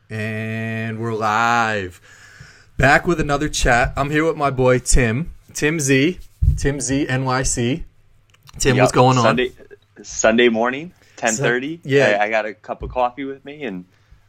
And we're live. Back with another chat. I'm here with my boy Tim Z, NYC. Tim, what's going on? Sunday morning, 10:30. Yeah. I got a cup of coffee with me and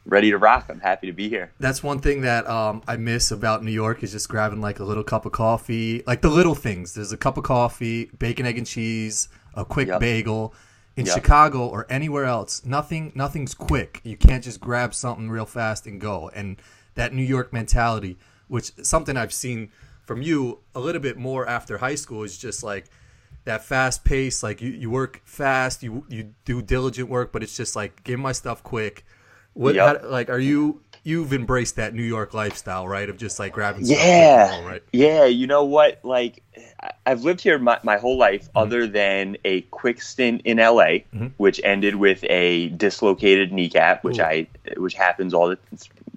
ready to rock. I'm happy to be here. That's one thing that I miss about New York is just grabbing like a little cup of coffee, like the little things. There's a cup of coffee, bacon, egg, and cheese, a quick bagel. In Chicago or anywhere else, nothing's quick. You can't just grab something real fast and go. And that New York mentality, which is something I've seen from you a little bit more after high school, is just like that fast pace. Like you work fast, you do diligent work, but it's just like give my stuff quick. You've embraced that New York lifestyle, right? Of just like grabbing stuff quick and all, right? Yeah, you know what? Like I've lived here my whole life, other than a quick stint in LA, which ended with a dislocated kneecap, which happens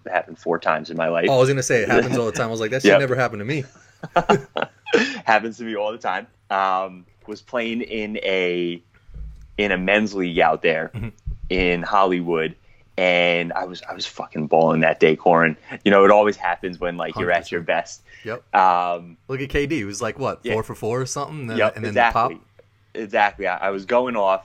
happened 4 times in my life. Oh, I was gonna say it happens all the time. I was like, that shit never happened to me. Happens to me all the time. Was playing in a men's league out there in Hollywood. And I was fucking balling that day, Corin. You know, it always happens when like you're 100%. At your best. Yep. Look at KD. He was like what, 4 for 4 or something. And then exactly. Pop. Exactly. I was going off.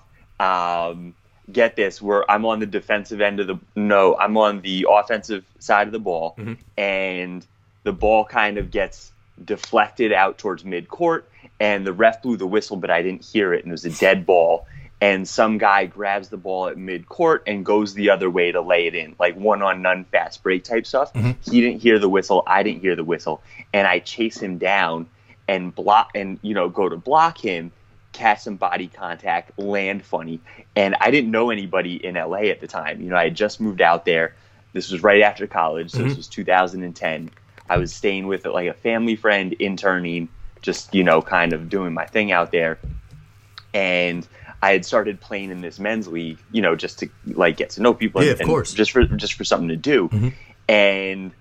Get this, where I'm on the defensive end of I'm on the offensive side of the ball, and the ball kind of gets deflected out towards midcourt, and the ref blew the whistle, but I didn't hear it, and it was a dead ball. And some guy grabs the ball at midcourt and goes the other way to lay it in, like one-on-none fast break type stuff. He didn't hear the whistle. I didn't hear the whistle. And I chase him down and go to block him, catch some body contact, land funny. And I didn't know anybody in LA at the time. You know, I had just moved out there. This was right after college. So this was 2010. I was staying with like a family friend, interning, just, kind of doing my thing out there. And I had started playing in this men's league, just to like get to know people, of course, just for something to do. And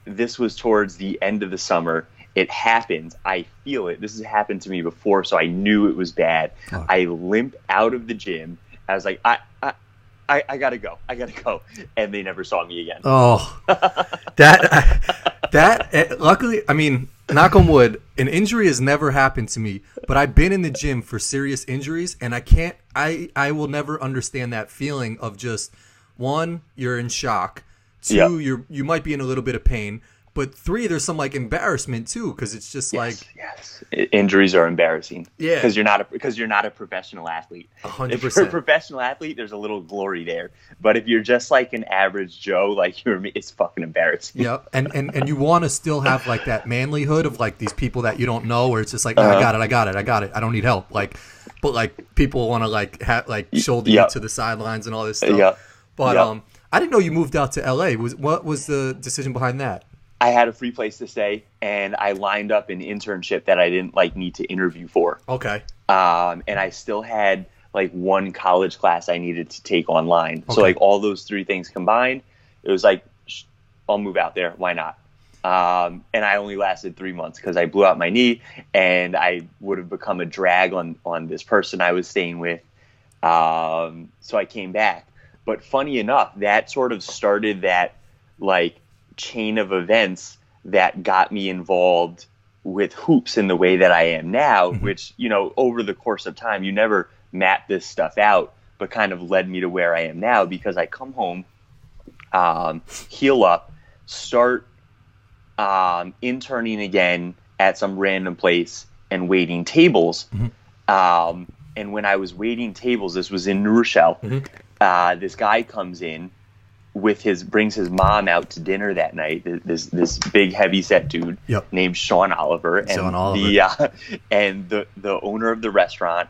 this was towards the end of the summer. It happened. I feel it. This has happened to me before, so I knew it was bad. Oh. I limp out of the gym. I was like, I gotta go. I gotta go. And they never saw me again. Oh, luckily, I mean, knock on wood, an injury has never happened to me, but I've been in the gym for serious injuries, and I will never understand that feeling of just, 1, you're in shock, 2, you might be in a little bit of pain, but 3, there's some like embarrassment too, because it's just injuries are embarrassing. Yeah, because you're not a professional athlete. 100%. If you're a professional athlete, there's a little glory there. But if you're just like an average Joe, like you or me, it's fucking embarrassing. Yeah, and you want to still have like that manlyhood of like these people that you don't know, where it's just like, no, I got it. I don't need help. Like, but like people want to like shoulder you to the sidelines and all this stuff. Yeah. But I didn't know you moved out to LA. What was the decision behind that? I had a free place to stay, and I lined up an internship that I didn't need to interview for. Okay. And I still had like one college class I needed to take online. Okay. So like all those 3 things combined, it was like, I'll move out there. Why not? And I only lasted 3 months because I blew out my knee, and I would have become a drag on this person I was staying with. So I came back. But funny enough, that sort of started that like chain of events that got me involved with hoops in the way that I am now, which, over the course of time, you never map this stuff out, but kind of led me to where I am now, because I come home, heal up, start interning again at some random place and waiting tables. And when I was waiting tables, this was in New Rochelle, this guy comes in brings his mom out to dinner that night. This big heavy set dude named Sean Oliver, and the owner of the restaurant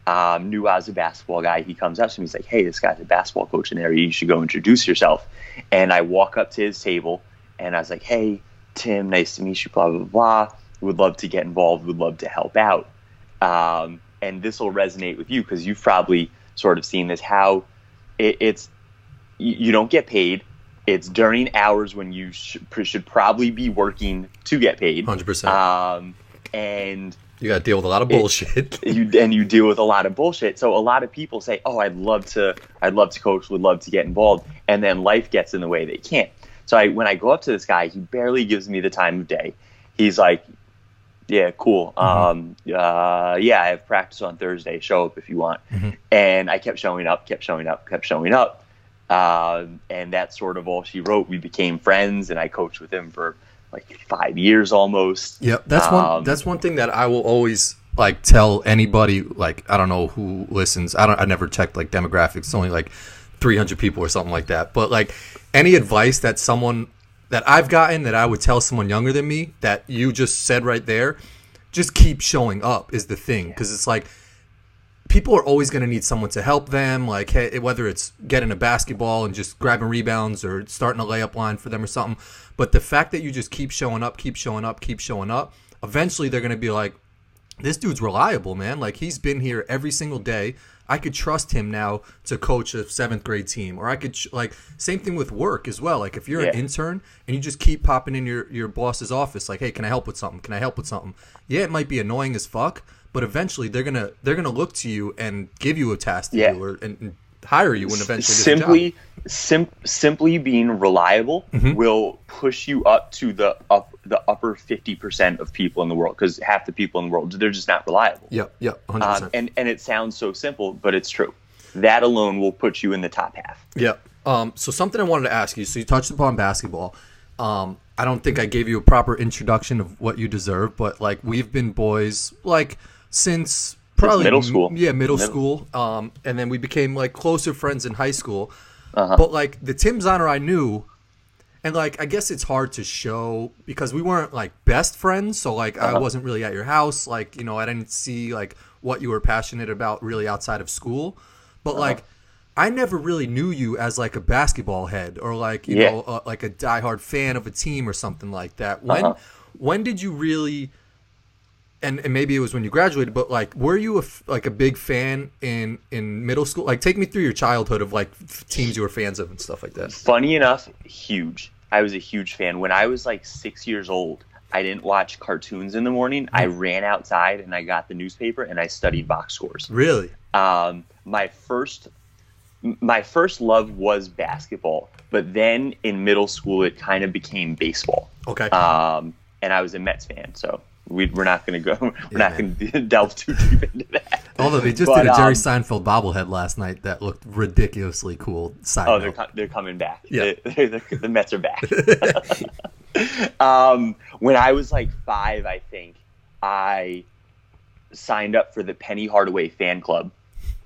knew I was a basketball guy. He comes up to me, he's like, "Hey, this guy's a basketball coach in there. You should go introduce yourself." And I walk up to his table, and I was like, "Hey, Tim, nice to meet you. Blah blah blah. Would love to get involved. Would love to help out." And this will resonate with you because you've probably sort of seen this. How it's you don't get paid. It's during hours when you should probably be working to get paid. 100%. And You got to deal with a lot of bullshit. You deal with a lot of bullshit. So a lot of people say, "Oh, I'd love to coach, would love to get involved," and then life gets in the way. They can't. So when I go up to this guy, he barely gives me the time of day. He's like, "Yeah, cool. Yeah, I have practice on Thursday. Show up if you want." And I kept showing up. And that's sort of all she wrote. We became friends, and I coached with him for like 5 years almost. Yep, that's one thing that I will always like tell anybody. Like, I don't know who listens. I never checked like demographics. It's only like 300 people or something like that. But like any advice that I've gotten that I would tell someone younger than me that you just said right there, just keep showing up is the thing. Because it's like people are always going to need someone to help them. Like, hey, whether it's getting a basketball and just grabbing rebounds or starting a layup line for them or something. But the fact that you just keep showing up, eventually they're going to be like, this dude's reliable, man. Like, he's been here every single day. I could trust him now to coach a 7th grade team. Or I could, same thing with work as well. Like, if you're an intern and you just keep popping in your boss's office, like, hey, can I help with something? Yeah, it might be annoying as fuck, but eventually they're gonna look to you and give you a task to do and hire you when eventually simply being reliable will push you up to the upper 50% of people in the world, because half the people in the world, they're just not reliable. Yep, 100%. And it sounds so simple, but it's true. That alone will put you in the top half. Yep. So something I wanted to ask you. So you touched upon basketball. I don't think I gave you a proper introduction of what you deserve, but like we've been boys like since probably middle school. Yeah, middle school. And then we became like closer friends in high school. But like the Tim Zahner I knew, and like I guess it's hard to show because we weren't like best friends. So like I wasn't really at your house. Like, you know, I didn't see like what you were passionate about really outside of school. But like I never really knew you as like a basketball head or like you know like a diehard fan of a team or something like that. When did you really? And maybe it was when you graduated, but like, were you a big fan in middle school? Like, take me through your childhood of like teams you were fans of and stuff like that. Funny enough, huge. I was a huge fan. When I was like 6 years old, I didn't watch cartoons in the morning. I ran outside and I got the newspaper and I studied box scores. Really? My first love was basketball, but then in middle school it kind of became baseball. Okay. And I was a Mets fan, so. We're not going to go. We're not going to delve too deep into that. Although they just did a Jerry Seinfeld bobblehead last night that looked ridiculously cool. They're coming back. Yeah, the Mets are back. When I was like 5, I think I signed up for the Penny Hardaway fan club.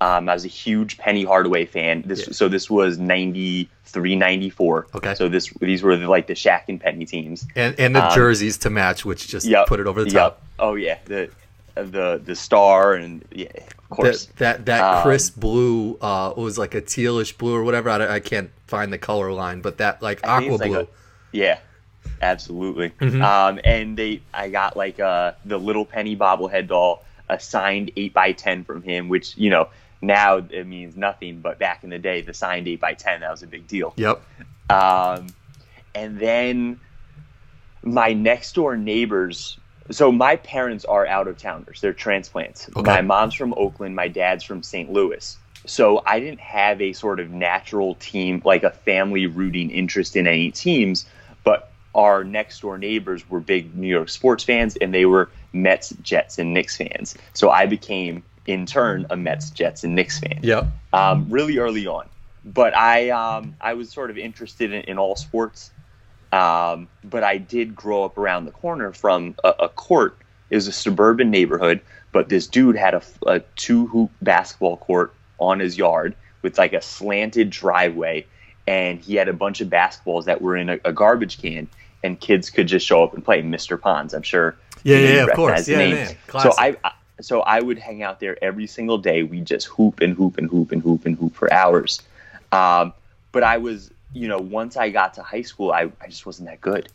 I was a huge Penny Hardaway fan. So this was 93, 94. Okay. So these were like the Shaq and Penny teams. And the jerseys to match, which just put it over the top. Oh yeah, the star and of course that crisp blue was like a tealish blue or whatever. I can't find the color line, but that like aqua blue. Absolutely. And I got like the little Penny bobblehead doll, a signed 8x10 from him, which now it means nothing, but back in the day, the signed 8x10, that was a big deal. Yep. And then my next door neighbors, so my parents are out of towners. They're transplants. Okay. My mom's from Oakland. My dad's from St. Louis. So I didn't have a sort of natural team, like a family rooting interest in any teams, but our next door neighbors were big New York sports fans, and they were Mets, Jets, and Knicks fans. So I became, in turn, a Mets, Jets, and Knicks fan. Yep. Really early on. But I was sort of interested in all sports. But I did grow up around the corner from a court. It was a suburban neighborhood, but this dude had a 2-hoop basketball court on his yard with like a slanted driveway, and he had a bunch of basketballs that were in a garbage can, and kids could just show up and play. Mr. Ponds, I'm sure. Yeah, of course. Yeah. So I would hang out there every single day. We just hoop and hoop and hoop and hoop and hoop for hours. But I was, once I got to high school, I just wasn't that good.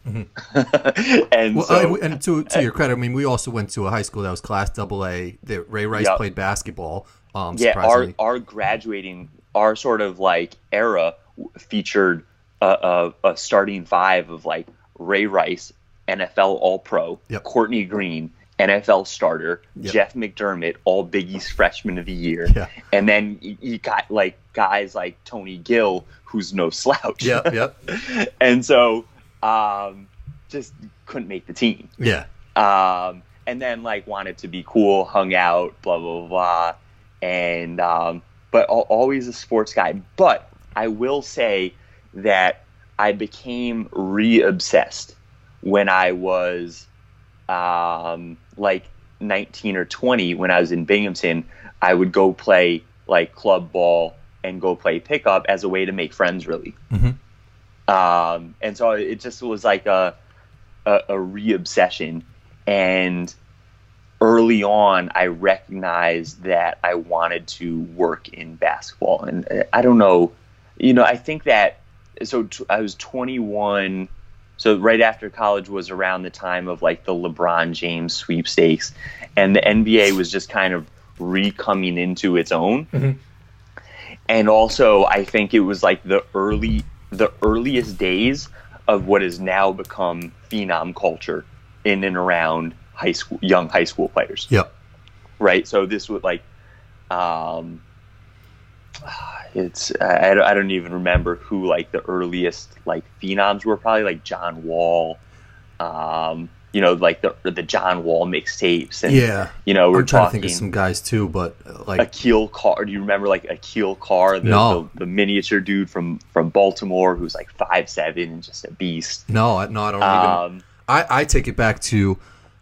And to your credit, I mean, we also went to a high school that was Class AA. That Ray Rice played basketball. Our graduating, our sort of like era featured a starting 5 of like Ray Rice, NFL All-Pro, Courtney Green, NFL starter, Yep. Jeff McDermott, all Big East freshman of the year. Yeah. And then you got like guys like Tony Gill, who's no slouch. Yep. And so just couldn't make the team. Yeah. And then like wanted to be cool, hung out, blah, blah, blah. And, but always a sports guy. But I will say that I became re-obsessed when I was like 19 or 20. When I was in Binghamton, I would go play like club ball and go play pickup as a way to make friends, really. Mm-hmm. And so it just was like a re-obsession. And early on, I recognized that I wanted to work in basketball. And I don't know, I think that, so I was 21. So right after college was around the time of like the LeBron James sweepstakes, and the NBA was just kind of coming into its own. Mm-hmm. And also I think it was like the earliest days of what has now become phenom culture in and around young high school players. Yep. Right. So this would like, I don't even remember who like the earliest like phenoms were. Probably like John Wall, like the John Wall mixtapes. And, we're I'm trying to think of some guys too, but like Akil Carr. Do you remember like Akil Carr, the miniature dude from Baltimore who's like 5'7" and just a beast? No, I don't even. I take it back to.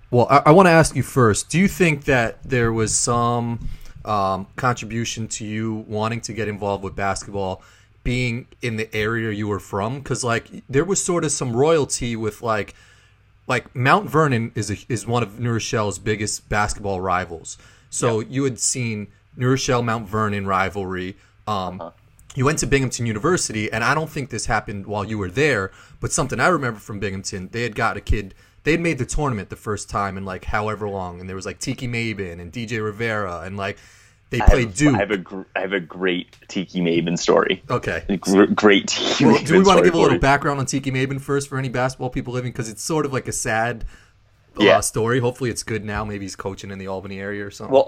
Well, I want to ask you first. Do you think that there was some contribution to you wanting to get involved with basketball, being in the area you were from? Because like there was sort of some royalty with like Mount Vernon is one of New Rochelle's biggest basketball rivals. So you had seen New Rochelle Mount Vernon rivalry. You went to Binghamton University, and I don't think this happened while you were there, but something I remember from Binghamton, they had got a kid. They had made the tournament the first time in like however long, and there was like Tiki Mabin and DJ Rivera, and like they played Duke. I have a great Tiki Mabin story. Okay, great Tiki Mabin story. Do we want to give a little background on Tiki Mabin first for any basketball people living, because it's sort of like a sad story. Hopefully it's good now. Maybe he's coaching in the Albany area or something. Well,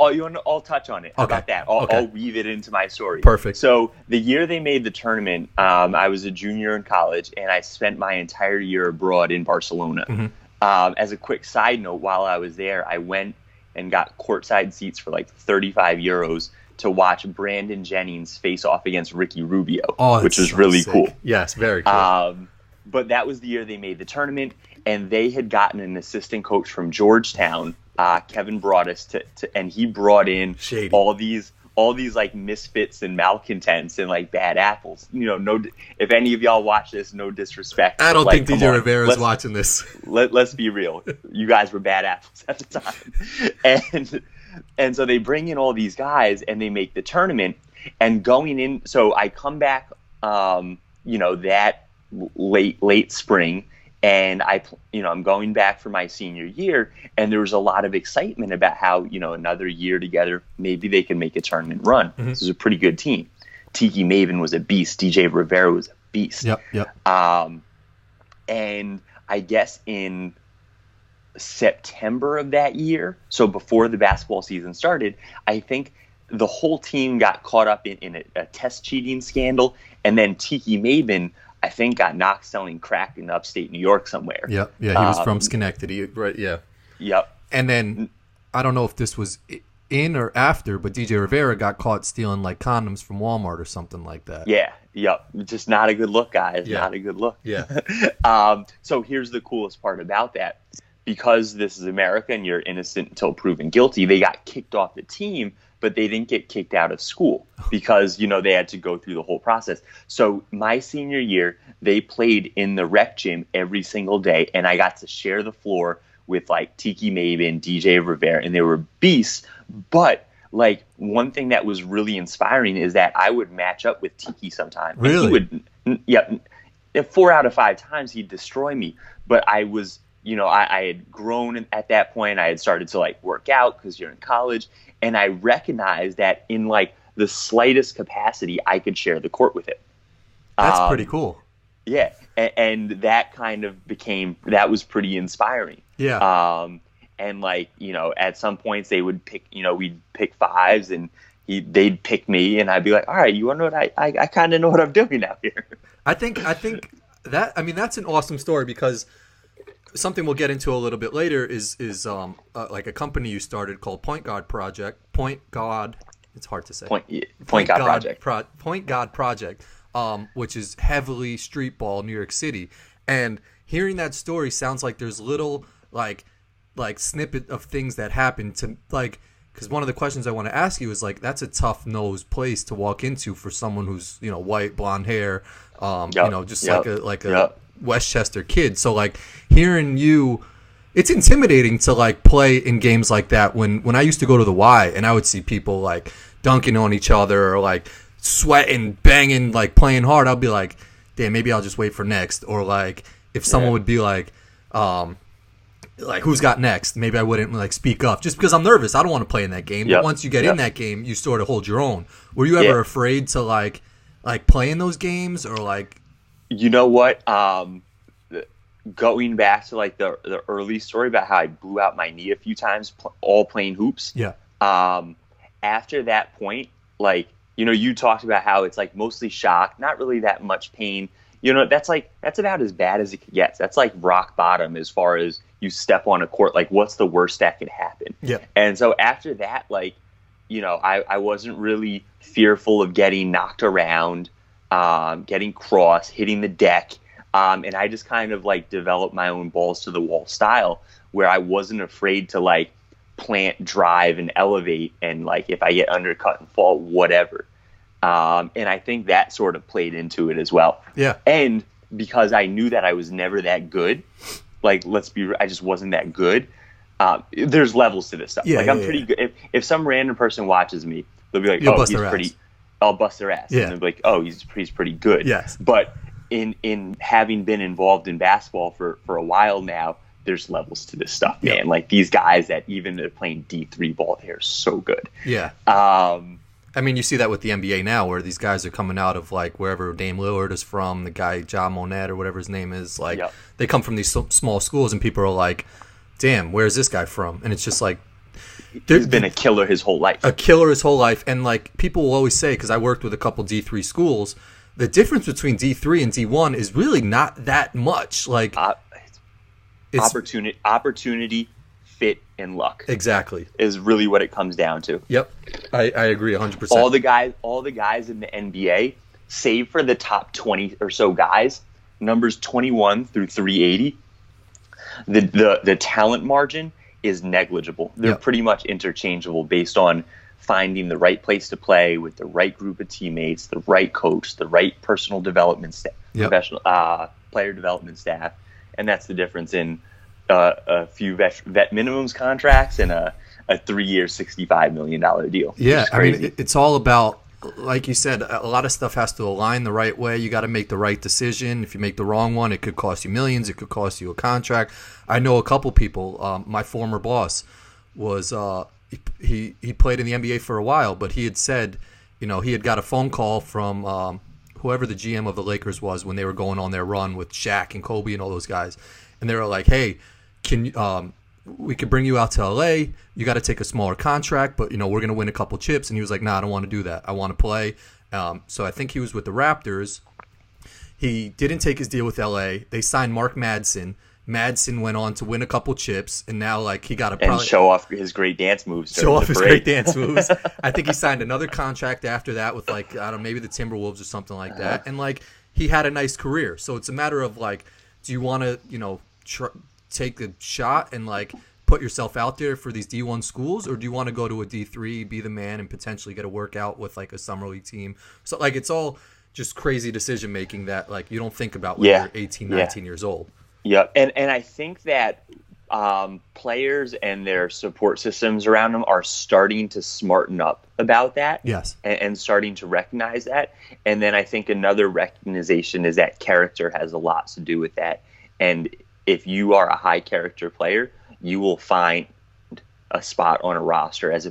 I'll touch on it. How about that? I'll weave it into my story. Perfect. So the year they made the tournament, I was a junior in college, and I spent my entire year abroad in Barcelona. Mm-hmm. As a quick side note, while I was there, I went and got courtside seats for like 35 euros to watch Brandon Jennings face off against Ricky Rubio, which was really sick. cool. Yes, very cool. But that was the year they made the tournament, and they had gotten an assistant coach from Georgetown, Kevin Broadus, and he brought in Shady. all these like misfits and malcontents and like bad apples. No, if any of y'all watch this, no disrespect. I don't think DJ Rivera's watching this. Let's be real. You guys were bad apples at the time. And so they bring in all these guys and they make the tournament, and going in. So I come back, that late spring, and I'm going back for my senior year, and there was a lot of excitement about how, another year together, maybe they can make a tournament run. Mm-hmm. This is a pretty good team. Tiki Mabin was a beast. DJ Rivera was a beast. Yep. And I guess in September of that year, so before the basketball season started, I think the whole team got caught up in a test cheating scandal, and then Tiki Mabin, I think, got knocked selling crack in upstate New York somewhere. Yeah, he was from Schenectady, right? Yeah. Yep. And then I don't know if this was in or after, but DJ Rivera got caught stealing like condoms from Walmart or something like that. Yeah. Yep. Just not a good look, guys. Yeah. Not a good look. Yeah. So here's the coolest part about that. Because this is America and you're innocent until proven guilty, they got kicked off the team, but they didn't get kicked out of school because, they had to go through the whole process. So my senior year, they played in the rec gym every single day, and I got to share the floor with like Tiki Mabin, DJ Rivera, and they were beasts. But like one thing that was really inspiring is that I would match up with Tiki sometimes. Really? And he would, 4 out of 5 times he'd destroy me. But I was, I had grown at that point. I had started to like work out because you're in college. And I recognized that in like the slightest capacity, I could share the court with it. That's pretty cool. Yeah. And that kind of that was pretty inspiring. Yeah. and like, at some points they would pick, we'd pick fives, and they'd pick me, and I'd be like, all right, you want to know what I kind of know what I'm doing now here. I think that, that's an awesome story, because something we'll get into a little bit later is like a company you started called Point God Project. It's hard to say. Point God Project. Point God Project, which is heavily streetball, New York City. And hearing that story sounds like there's little like snippet of things that happen to, like, because one of the questions I want to ask you is, like, that's a tough nosed place to walk into for someone who's, white, blonde hair, like a Westchester kid. So like hearing you, it's intimidating to like play in games like that. When I used to go to the Y and I would see people like dunking on each other or like sweating, banging, like playing hard, I'll be like, damn, maybe I'll just wait for next. Or like if someone would be like who's got next, maybe I wouldn't like speak up just because I'm nervous. I don't want to play in that game. But once you get in that game, you sort of hold your own. Were you ever afraid to like play in those games, or like? You know what? Going back to like the early story about how I blew out my knee a few times, all playing hoops. Yeah. After that point, like, you talked about how it's like mostly shock, not really that much pain. That's about as bad as it could get. That's like rock bottom as far as you step on a court. Like, what's the worst that could happen? Yeah. And so after that, like, I wasn't really fearful of getting knocked around, getting crossed, hitting the deck. And I just kind of like developed my own balls to the wall style, where I wasn't afraid to like plant, drive, and elevate. And like, if I get undercut and fall, whatever. And I think that sort of played into it as well. Yeah. And because I knew that I was never that good, like, I just wasn't that good. There's levels to this stuff. Yeah, like, I'm pretty good. If some random person watches me, they'll be like, "Oh, he's pretty." I'll bust their ass. Yeah. And they'll be like, "Oh, he's pretty good." Yes. But in having been involved in basketball for a while now, there's levels to this stuff, man. Like, these guys that even they're playing D3 ball, they're so good. Yeah. You see that with the NBA now, where these guys are coming out of like wherever Dame Lillard is from, the guy Ja Monet or whatever his name is. Like, they come from these small schools, and people are like, "Damn, where's this guy from?" And it's just like, he's been a killer his whole life. And like, people will always say, because I worked with a couple D3 schools, the difference between D3 and D1 is really not that much. Like, it's opportunity, fit, and luck. Exactly. Is really what it comes down to. Yep. I agree 100%. All the guys in the NBA, save for the top 20 or so guys, numbers 21 through 380, the talent margin is negligible. They're pretty much interchangeable based on finding the right place to play with the right group of teammates, the right coach, the right personal development staff, professional player development staff. And that's the difference in a few vet minimums contracts and a 3-year, $65 million deal. Yeah, it's all about, like you said, a lot of stuff has to align the right way. You got to make the right decision. If you make the wrong one, it could cost you millions. It could cost you a contract. I know a couple people. My former boss was he played in the NBA for a while, but he had said, he had got a phone call from whoever the GM of the Lakers was when they were going on their run with Shaq and Kobe and all those guys, and they were like, "Hey, we could bring you out to LA. You got to take a smaller contract, but we're going to win a couple chips." And he was like, "Nah, I don't want to do that. I want to play." So I think he was with the Raptors. He didn't take his deal with LA. They signed Mark Madsen. Madsen went on to win a couple chips, and now like he got to show off his great dance moves. I think he signed another contract after that with like, I don't know, maybe the Timberwolves or something like that. And like, he had a nice career. So it's a matter of like, do you want to take a shot and like put yourself out there for these D1 schools, or do you want to go to a D3, be the man, and potentially get a workout with like a summer league team? So like, it's all just crazy decision making that like you don't think about when you're 18, 19 years old. Yeah, and I think that players and their support systems around them are starting to smarten up about that. Yes. And starting to recognize that. And then I think another recognition is that character has a lot to do with that. And if you are a high character player, you will find a spot on a roster as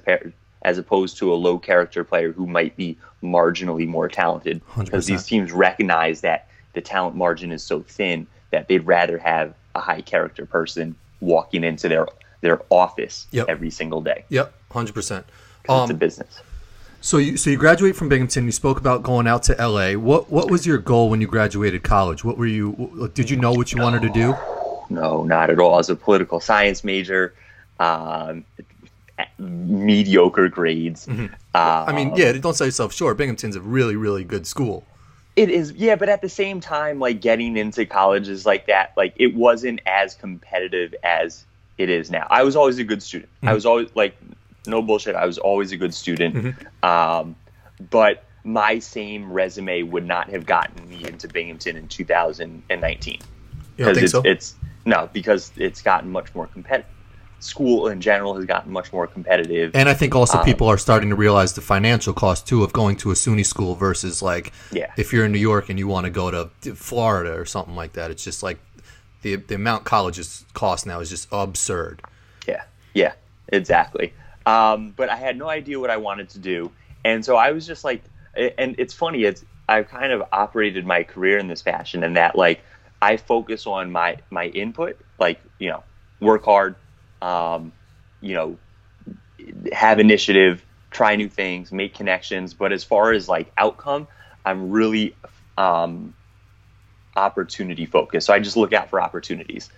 opposed to a low character player who might be marginally more talented. 100%. Because these teams recognize that the talent margin is so thin that they'd rather have a high character person walking into their office Yep. every single day. Yep, 100%. It's a business. So you graduate from Binghamton. You spoke about going out to LA. What was your goal when you graduated college? What were you? Did you know what you wanted to do? No, not at all. I was a political science major, mediocre grades. I mean, yeah, don't sell yourself short. Binghamton's a really, really good school. It is, yeah, but at the same time, like getting into colleges like that, like it wasn't as competitive as it is now. I was always a good student. I was always like, no bullshit, I was always a good student. But my same resume would not have gotten me into Binghamton in 2019. You don't think so? Because it's gotten much more competitive. School in general has gotten much more competitive. And I think also people are starting to realize the financial cost too of going to a SUNY school versus like if you're in New York and you want to go to Florida or something like that. It's just like the amount colleges cost now is just absurd. Yeah, exactly. But I had no idea what I wanted to do. And so I was just like, and it's funny, I've kind of operated my career in this fashion, and that like I focus on my input, like, work hard, have initiative, try new things, make connections. But as far as like outcome, I'm really opportunity focused. So I just look out for opportunities.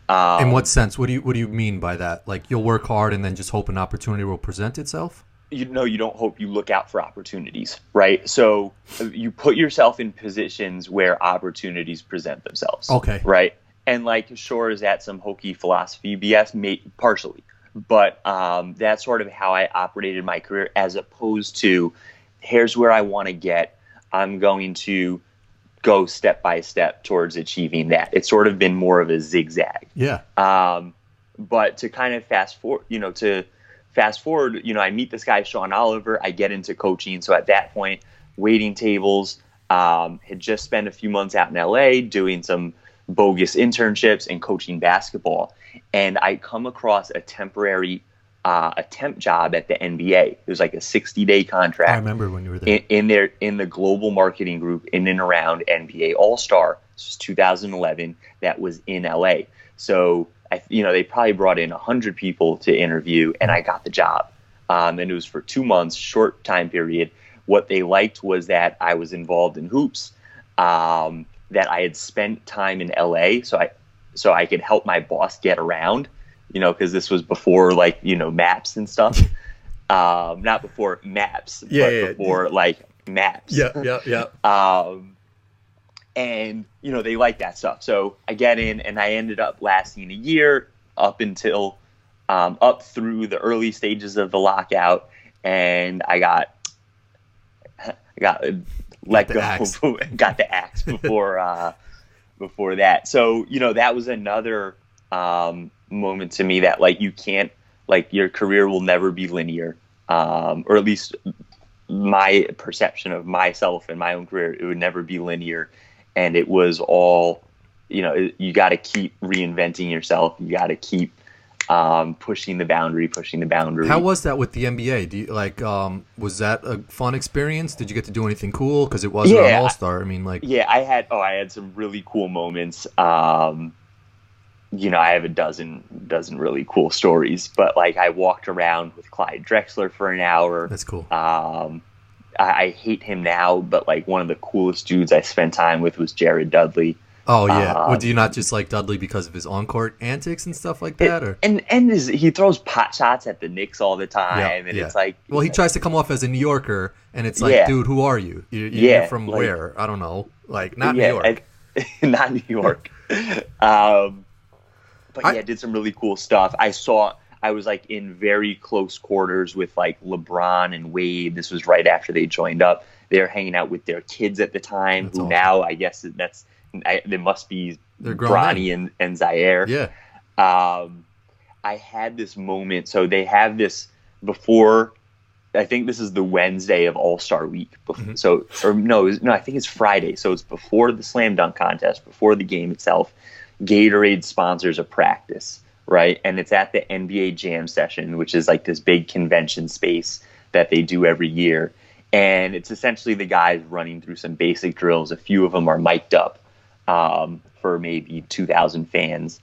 In what sense? What do you mean by that? Like you'll work hard and then just hope an opportunity will present itself? You don't hope, you look out for opportunities, right? So you put yourself in positions where opportunities present themselves. Okay. Right? And like, sure, is that some hokey philosophy BS? Partially. But that's sort of how I operated my career, as opposed to, here's where I want to get. I'm going to go step by step towards achieving that. It's sort of been more of a zigzag. Yeah. But to kind of fast forward, I meet this guy, Sean Oliver. I get into coaching. So at that point, waiting tables, had just spent a few months out in LA doing some bogus internships and coaching basketball. And I come across a temp job at the NBA. It was like a 60-day contract. I remember when you were there. In the global marketing group in and around NBA All-Star. This was 2011. That was in LA. So they probably brought in 100 people to interview, and I got the job. And it was for 2 months, short time period. What they liked was that I was involved in hoops, that I had spent time in LA, so I could help my boss get around, because this was before maps and stuff. Not before maps, before like maps. Yeah. And they like that stuff. So I get in, and I ended up lasting a year up until up through the early stages of the lockout, and I got let go, got the axe before that. So that was another moment to me that like you can't, like, your career will never be linear, or at least my perception of myself and my own career, it would never be linear. And it was all, you got to keep reinventing yourself. You got to keep pushing the boundary. How was that with the NBA? Do you was that a fun experience? Did you get to do anything cool? Because it wasn't an All-Star. I mean, like, I had some really cool moments. I have a dozen really cool stories, but like I walked around with Clyde Drexler for an hour. That's cool. I hate him now, but like one of the coolest dudes I spent time with was Jared Dudley. Oh yeah. Do you not just like Dudley because of his on-court antics and stuff like that, he throws pot shots at the Knicks all the time, it's like, well, he tries to come off as a New Yorker, and it's like, dude, who are you? You're from where? I don't know, like not New York, not New York. But I did some really cool stuff. I was like in very close quarters with like LeBron and Wade. This was right after they joined up. They were hanging out with their kids at the time, who awesome. Now I guess they must be Bronny and Zaire. Yeah. I had this moment. So they have this before. I think this is the Wednesday of All-Star Week. Mm-hmm. So, I think it's Friday. So it's before the slam dunk contest, before the game itself. Gatorade sponsors a practice, right? And it's at the NBA Jam session, which is like this big convention space that they do every year. And it's essentially the guys running through some basic drills. A few of them are mic'd up for maybe 2,000 fans.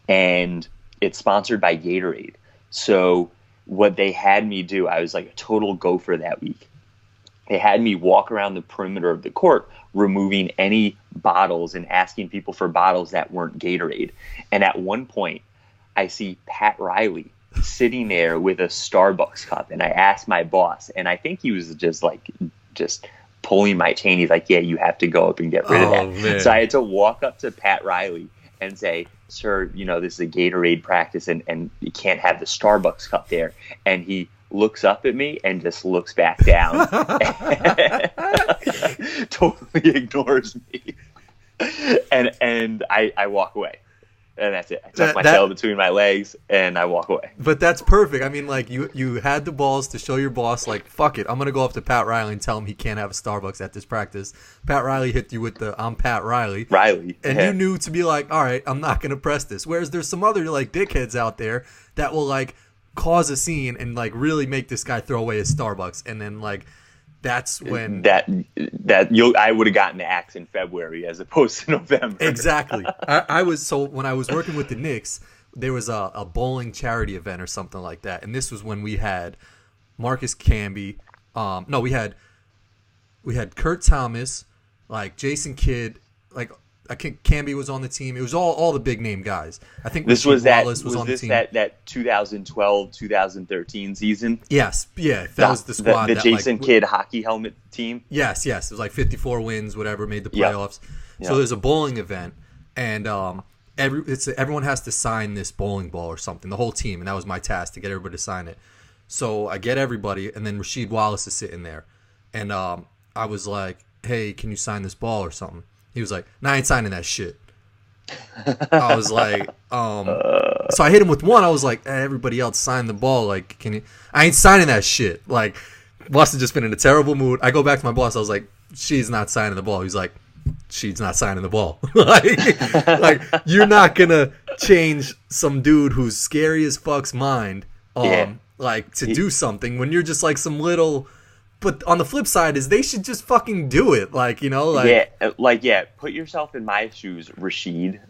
And it's sponsored by Gatorade. So what they had me do, I was like a total gopher that week. They had me walk around the perimeter of the court, removing any bottles and asking people for bottles that weren't Gatorade. And at one point, I see Pat Riley sitting there with a Starbucks cup. And I asked my boss, and I think he was just pulling my chain. He's like, yeah, you have to go up and get rid of that. Man. So I had to walk up to Pat Riley and say, sir, this is a Gatorade practice, and you can't have the Starbucks cup there. And he looks up at me and just looks back down. Totally ignores me. And I walk away. And that's it. I tuck my tail between my legs and I walk away. But that's perfect. I mean, like, you had the balls to show your boss, like, fuck it, I'm going to go up to Pat Riley and tell him he can't have a Starbucks at this practice. Pat Riley hit you with the, I'm Pat Riley. And you knew to be like, all right, I'm not going to press this. Whereas there's some other, like, dickheads out there that will, like, cause a scene and, like, really make this guy throw away his Starbucks. And then, like, that's when I would have gotten the axe in February as opposed to November. Exactly. When I was working with the Knicks, there was a bowling charity event or something like that, and this was when we had Marcus Camby. We had Kurt Thomas, like Jason Kidd, like I think Camby was on the team. It was all the big name guys. I think this was that Wallace was on the team. That 2012-2013 season. Yes, yeah, that was the squad. The Jason Kidd hockey helmet team. Yes, it was like 54 wins, whatever, made the playoffs. Yep. So there's a bowling event, and everyone has to sign this bowling ball or something, the whole team, and that was my task to get everybody to sign it. So I get everybody, and then Rasheed Wallace is sitting there, and I was like, "Hey, can you sign this ball or something?" He was like, "Nah, I ain't signing that shit." I was like, so I hit him with one. I was like, everybody else signed the ball. Like, can you? I ain't signing that shit. Like, boss had just been in a terrible mood. I go back to my boss. I was like, she's not signing the ball. He's like, she's not signing the ball. like, you're not gonna change some dude who's scary as fuck's mind, like to do something when you're just like some little. But on the flip side is they should just fucking do it. Like, put yourself in my shoes, Rasheed.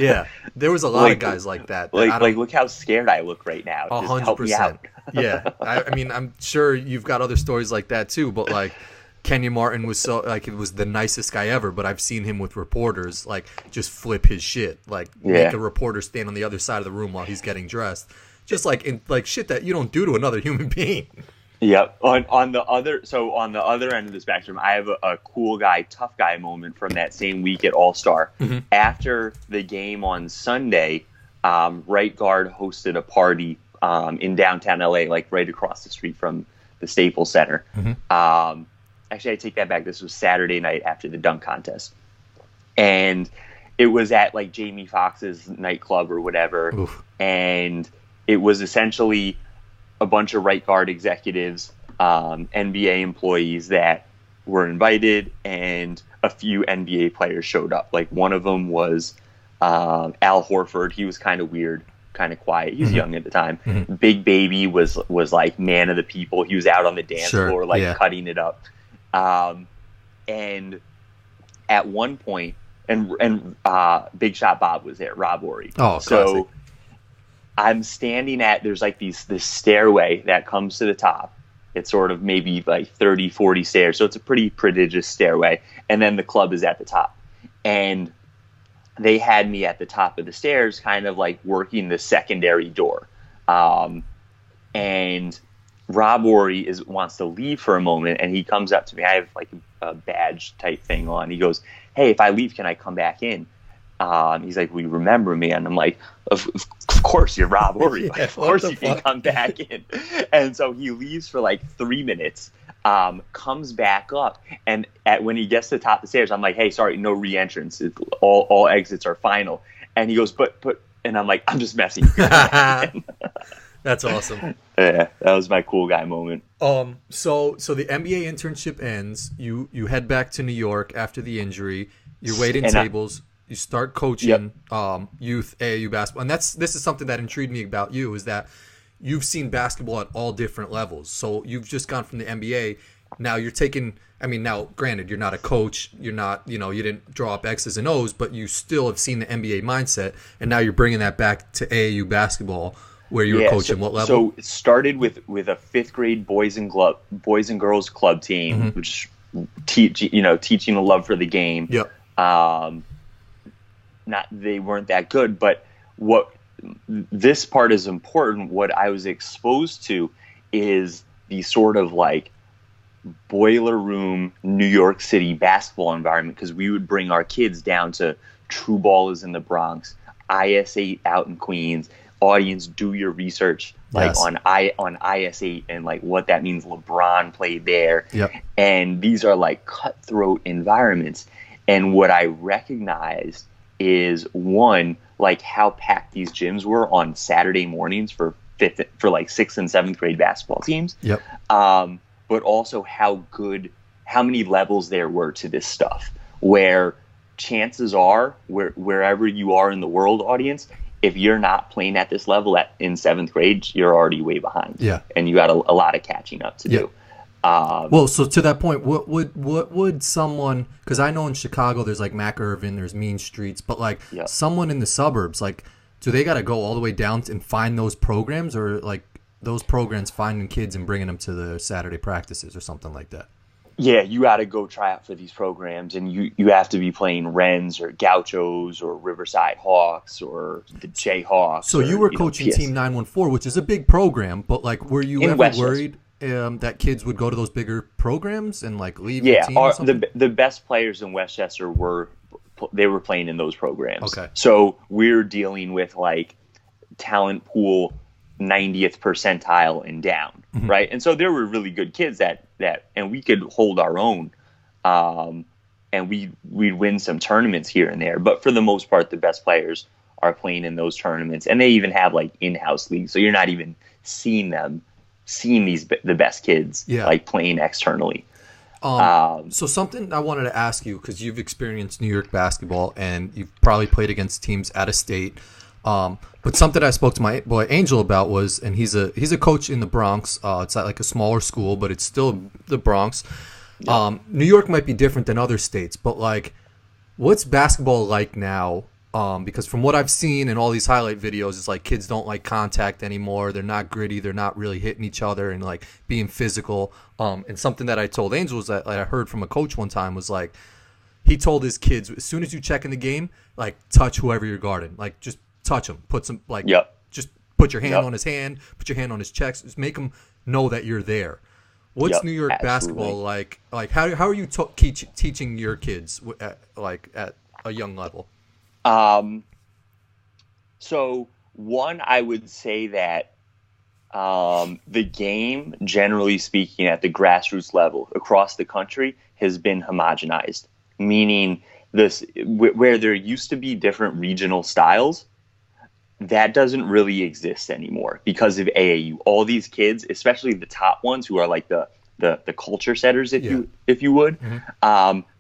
Yeah. There was a lot of guys like that. Look how scared I look right now. 100%. Just help me out. Yeah. I mean, I'm sure you've got other stories like that too, but like Kenya Martin was so, like, it was the nicest guy ever, but I've seen him with reporters, like, just flip his shit. Like, make a reporter stand on the other side of the room while he's getting dressed. Just like shit that you don't do to another human being. Yep. On the other end of the spectrum, I have a cool guy, tough guy moment from that same week at All-Star. Mm-hmm. After the game on Sunday, right guard hosted a party in downtown LA, like right across the street from the Staples Center. Mm-hmm. Actually, I take that back. This was Saturday night after the dunk contest, and it was at like Jamie Foxx's nightclub or whatever. Oof. And it was essentially a bunch of right guard executives, NBA employees that were invited, and a few NBA players showed up. Like one of them was Al Horford. He was kind of weird, kind of quiet. He was young at the time. Mm-hmm. Big Baby was like man of the people. He was out on the dance floor, cutting it up. And at one point, and Big Shot Bob was there, Rob Horry. Oh, so classic. I'm standing there's like this stairway that comes to the top. It's sort of maybe like 30, 40 stairs. So it's a pretty prodigious stairway. And then the club is at the top. And they had me at the top of the stairs, kind of like working the secondary door. And Rob Horry wants to leave for a moment. And he comes up to me. I have like a badge type thing on. He goes, "Hey, if I leave, can I come back in?" He's like, "Will you remember me?" And I'm like, of course you're Rob Horry. Of course you can come back in. And so he leaves for like 3 minutes, comes back up. And when he gets to the top of the stairs, I'm like, "Hey, sorry, no re-entrance. All exits are final." And he goes, but, and I'm like, "I'm just messing." That's awesome. Yeah, that was my cool guy moment. So the NBA internship ends. You head back to New York after the injury. You're waiting tables. You start coaching youth AAU basketball. And this is something that intrigued me about you, is that you've seen basketball at all different levels. So you've just gone from the NBA now you're taking, I mean, now granted, you're not a coach, you're not, you know, you didn't draw up X's and O's, but you still have seen the NBA mindset, and now you're bringing that back to AAU basketball, where you were coaching what level? So it started with a fifth grade boys and girls club team, which teaching the love for the game. Yep. They weren't that good, but what this part is important. What I was exposed to is the sort of like boiler room New York City basketball environment, because we would bring our kids down to True Ballers in the Bronx, IS8 out in Queens. Audience, do your research on IS8 and like what that means. LeBron played there. Yep. And these are like cutthroat environments. And what I recognized is, one, like how packed these gyms were on Saturday mornings for like 6th and 7th grade basketball teams. Yep. But also how many levels there were to this stuff, where chances are wherever you are in the world, audience, if you're not playing at this level in 7th grade, you're already way behind. Yeah. And you got a lot of catching up to do. Well, so to that point, what would someone, because I know in Chicago there's like Mac Irvin, there's mean streets, but like someone in the suburbs, like, do they got to go all the way down and find those programs, or like those programs finding kids and bringing them to the Saturday practices or something like that? Yeah, you got to go try out for these programs, and you have to be playing Wrens or Gauchos or Riverside Hawks or the Jayhawks. So you were coaching Team 914, which is a big program, but like, were you ever worried that kids would go to those bigger programs and like leave the team or something? The best players in Westchester were playing in those programs. Okay. So we're dealing with like talent pool 90th percentile and down, right? And so there were really good kids that and we could hold our own, and we'd win some tournaments here and there. But for the most part, the best players are playing in those tournaments, and they even have like in-house leagues, so you're not even seeing the best kids like playing externally. So something I wanted to ask you, because you've experienced New York basketball and you've probably played against teams out of state. But something I spoke to my boy Angel about was, and he's a coach in the Bronx. It's at like a smaller school, but it's still the Bronx. New York might be different than other states, but like, what's basketball like now? Because from what I've seen in all these highlight videos, it's like kids don't like contact anymore. They're not gritty. They're not really hitting each other and like being physical. And something that I told Angel was that I heard from a coach one time was like, he told his kids, as soon as you check in the game, like touch whoever you're guarding, like just touch him, put some like, just put your hand on his hand, put your hand on his chest, just make him know that you're there. What's New York basketball like? Like how are you teaching your kids at a young level? So one, I would say that the game, generally speaking, at the grassroots level across the country has been homogenized, meaning where there used to be different regional styles, that doesn't really exist anymore because of AAU. All these kids, especially the top ones who are like the culture setters, if you would,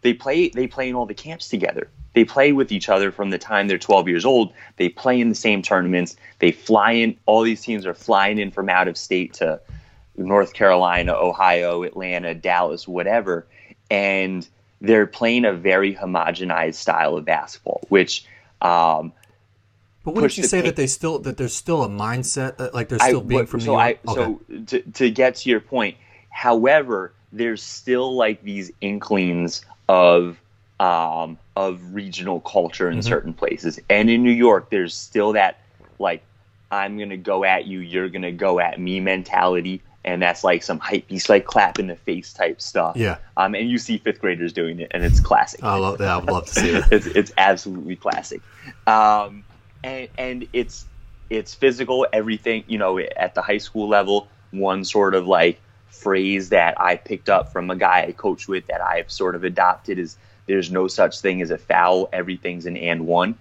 they play in all the camps together. They play with each other from the time they're 12 years old. They play in the same tournaments. They fly in. All these teams are flying in from out of state to North Carolina, Ohio, Atlanta, Dallas, whatever. And they're playing a very homogenized style of basketball, which but wouldn't you say that there's still a mindset that like they're still being from New York? So to get to your point, however, there's still like these inklings of regional culture in certain places. And in New York, there's still that, like, I'm going to go at you, you're going to go at me mentality. And that's like some hype beast, like clap in the face type stuff. Yeah. And you see fifth graders doing it, and it's classic. I love that. I would love to see that. It's absolutely classic. And it's physical, everything, at the high school level. One sort of like phrase that I picked up from a guy I coach with that I've sort of adopted is, there's no such thing as a foul. Everything's an and one.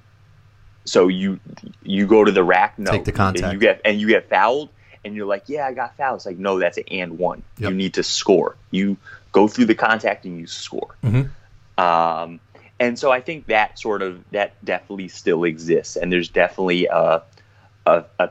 So you go to the rack, take the contact, you get fouled, and you're like, yeah, I got fouled. It's like, no, that's an and one. Yep. You need to score. You go through the contact and you score. And so I think that definitely still exists, and there's definitely a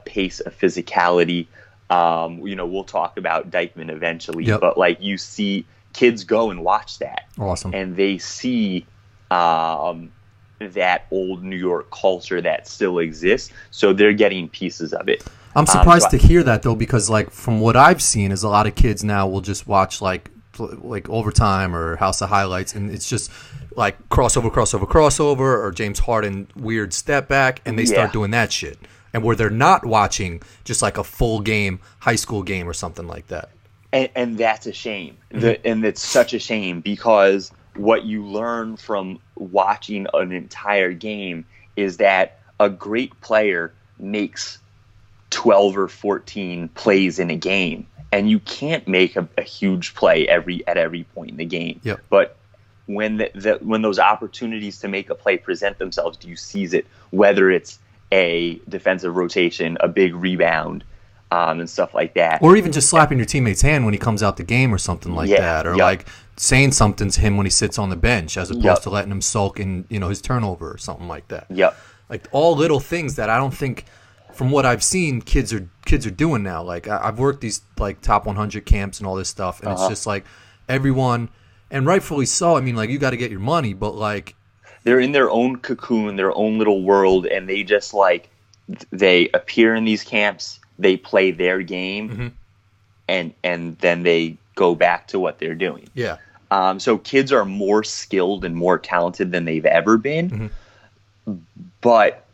pace of physicality. We'll talk about Dykeman eventually, but like you see kids go and watch that. Awesome. And they see that old New York culture that still exists. So they're getting pieces of it. I'm surprised to hear that, though, because like from what I've seen is a lot of kids now will just watch like Overtime or House of Highlights, and it's just like crossover, or James Harden weird step back, and they start doing that shit. And where they're not watching just like a full game, high school game or something like that. And that's a shame. And it's such a shame, because what you learn from watching an entire game is that a great player makes 12 or 14 plays in a game, and you can't make a huge play at every point in the game. Yep. But when when those opportunities to make a play present themselves, do you seize it? Whether it's a defensive rotation, a big rebound, and stuff like that, or even just slapping your teammate's hand when he comes out the game or something like that, or like saying something to him when he sits on the bench, as opposed to letting him sulk in his turnover or something like that. Like all little things that I don't think, from what I've seen, kids are doing now. Like I've worked these like top 100 camps and all this stuff, and it's just like everyone, and rightfully so. I mean, like you got to get your money, but like they're in their own cocoon, their own little world, and they just like they appear in these camps, they play their game, and then they go back to what they're doing. Yeah. So kids are more skilled and more talented than they've ever been, but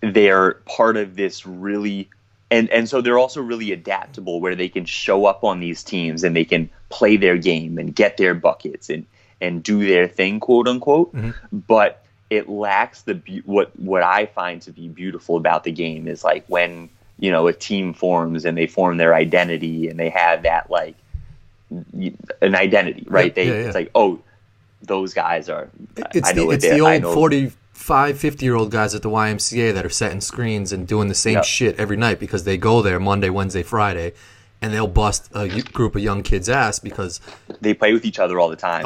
they're part of this really, and so they're also really adaptable, where they can show up on these teams and they can play their game and get their buckets and do their thing, quote unquote. But it lacks what I find to be beautiful about the game is like when a team forms and they form their identity and they have that like an identity, right? It's like, oh, those guys are. It's the old 45, 50-year-old guys at the YMCA that are setting screens and doing the same shit every night, because they go there Monday, Wednesday, Friday, and they'll bust a group of young kids' ass because they play with each other all the time.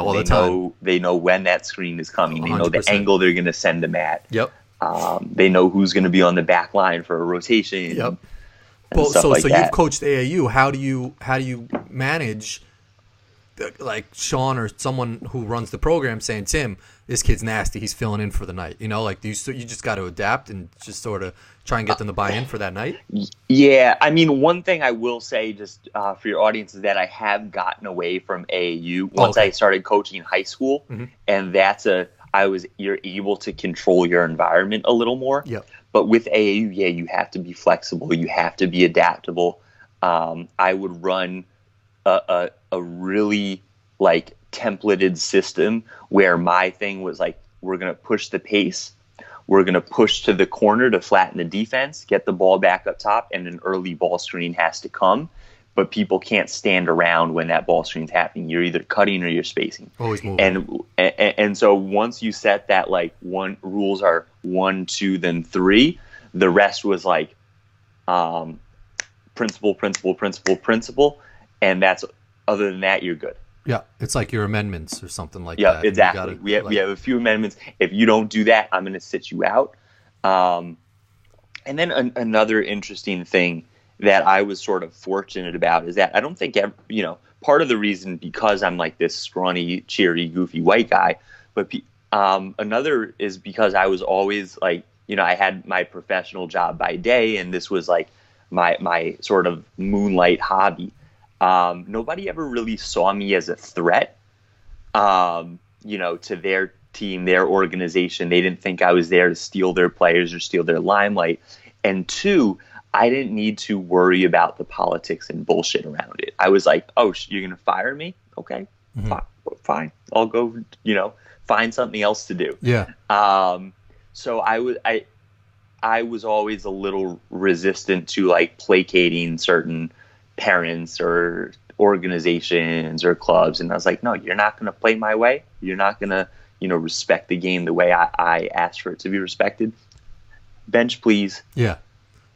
They know when that screen is coming. 100%. They know the angle they're going to send them at. They know who's going to be on the back line for a rotation. Well, so you've coached AAU. How do you manage, like Sean or someone who runs the program saying, Tim, this kid's nasty, he's filling in for the night? Like you just got to adapt and just sort of try and get them to buy in for that night? Yeah, I mean, one thing I will say just for your audience is that I have gotten away from AAU once I started coaching high school, and you're able to control your environment a little more. But with AAU, you have to be flexible, you have to be adaptable. I would run a really like templated system where my thing was like, we're going to push the pace. We're going to push to the corner to flatten the defense, get the ball back up top, and an early ball screen has to come. But people can't stand around when that ball screen's happening. You're either cutting or you're spacing. Always moving. And so once you set that, like rules are 1, 2, then 3, the rest was like principle, and that's, other than that, you're good. Yeah, it's like your amendments or something like that. Yeah, exactly. We have a few amendments. If you don't do that, I'm going to sit you out. And then another interesting thing that I was sort of fortunate about is that I don't think, part of the reason, because I'm like this scrawny, cheery, goofy white guy, but another is because I was always like, I had my professional job by day, and this was like my sort of moonlight hobby. Nobody ever really saw me as a threat, to their team, their organization. They didn't think I was there to steal their players or steal their limelight. And 2, I didn't need to worry about the politics and bullshit around it. I was like, oh, you're going to fire me? Okay, fine. I'll go, find something else to do. Yeah. So I was always a little resistant to like placating certain parents or organizations or clubs, and I was like, no, you're not going to play my way. You're not going to respect the game the way I asked for it to be respected. Bench, please. Yeah,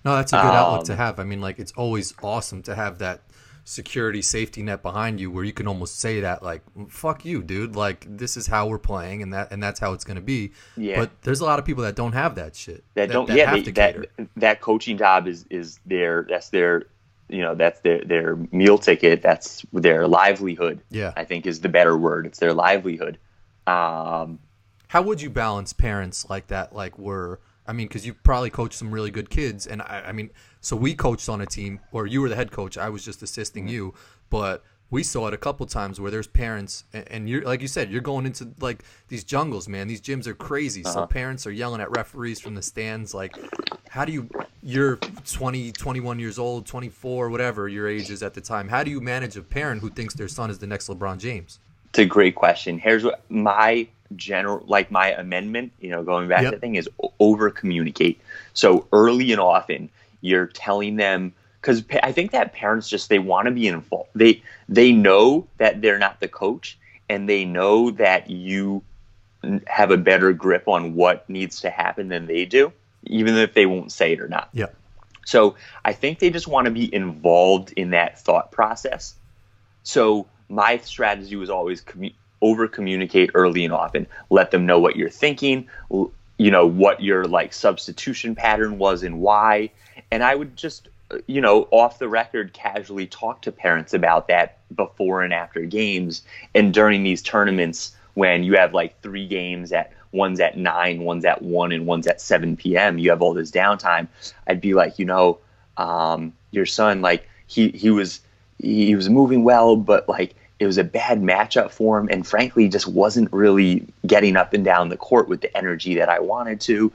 no, that's a good outlook to have. I mean, like, it's always awesome to have that security safety net behind you where you can almost say that, like, fuck you, dude, like, this is how we're playing, and that's how it's going to be. But there's a lot of people that don't have that shit, that coaching job is their that's their meal ticket. That's their livelihood. Yeah. I think is the better word. It's their livelihood. How would you balance parents like that? Because you probably coached some really good kids. And so we coached on a team, or you were the head coach. I was just assisting you. But we saw it a couple times where there's parents, and you're, like you said, you're going into like these jungles, man. These gyms are crazy. So parents are yelling at referees from the stands. Like, how do you're 20, 21 years old, 24, whatever your age is at the time. How do you manage a parent who thinks their son is the next LeBron James? It's a great question. Here's what my amendment, going back to the thing, is over communicate. So early and often you're telling them, because I think that parents they want to be involved. They know that they're not the coach, and they know that you have a better grip on what needs to happen than they do, even if they won't say it or not. Yeah. So I think they just want to be involved in that thought process. So my strategy was always over communicate early and often. Let them know what you're thinking, what your substitution pattern was and why. And I would just, off the record, casually talk to parents about that before and after games. And during these tournaments, when you have 3 games one's at 9, one's at 1, and one's at 7 p.m., you have all this downtime. I'd be like, your son, he was moving well, but it was a bad matchup for him, and frankly, just wasn't really getting up and down the court with the energy that I wanted to.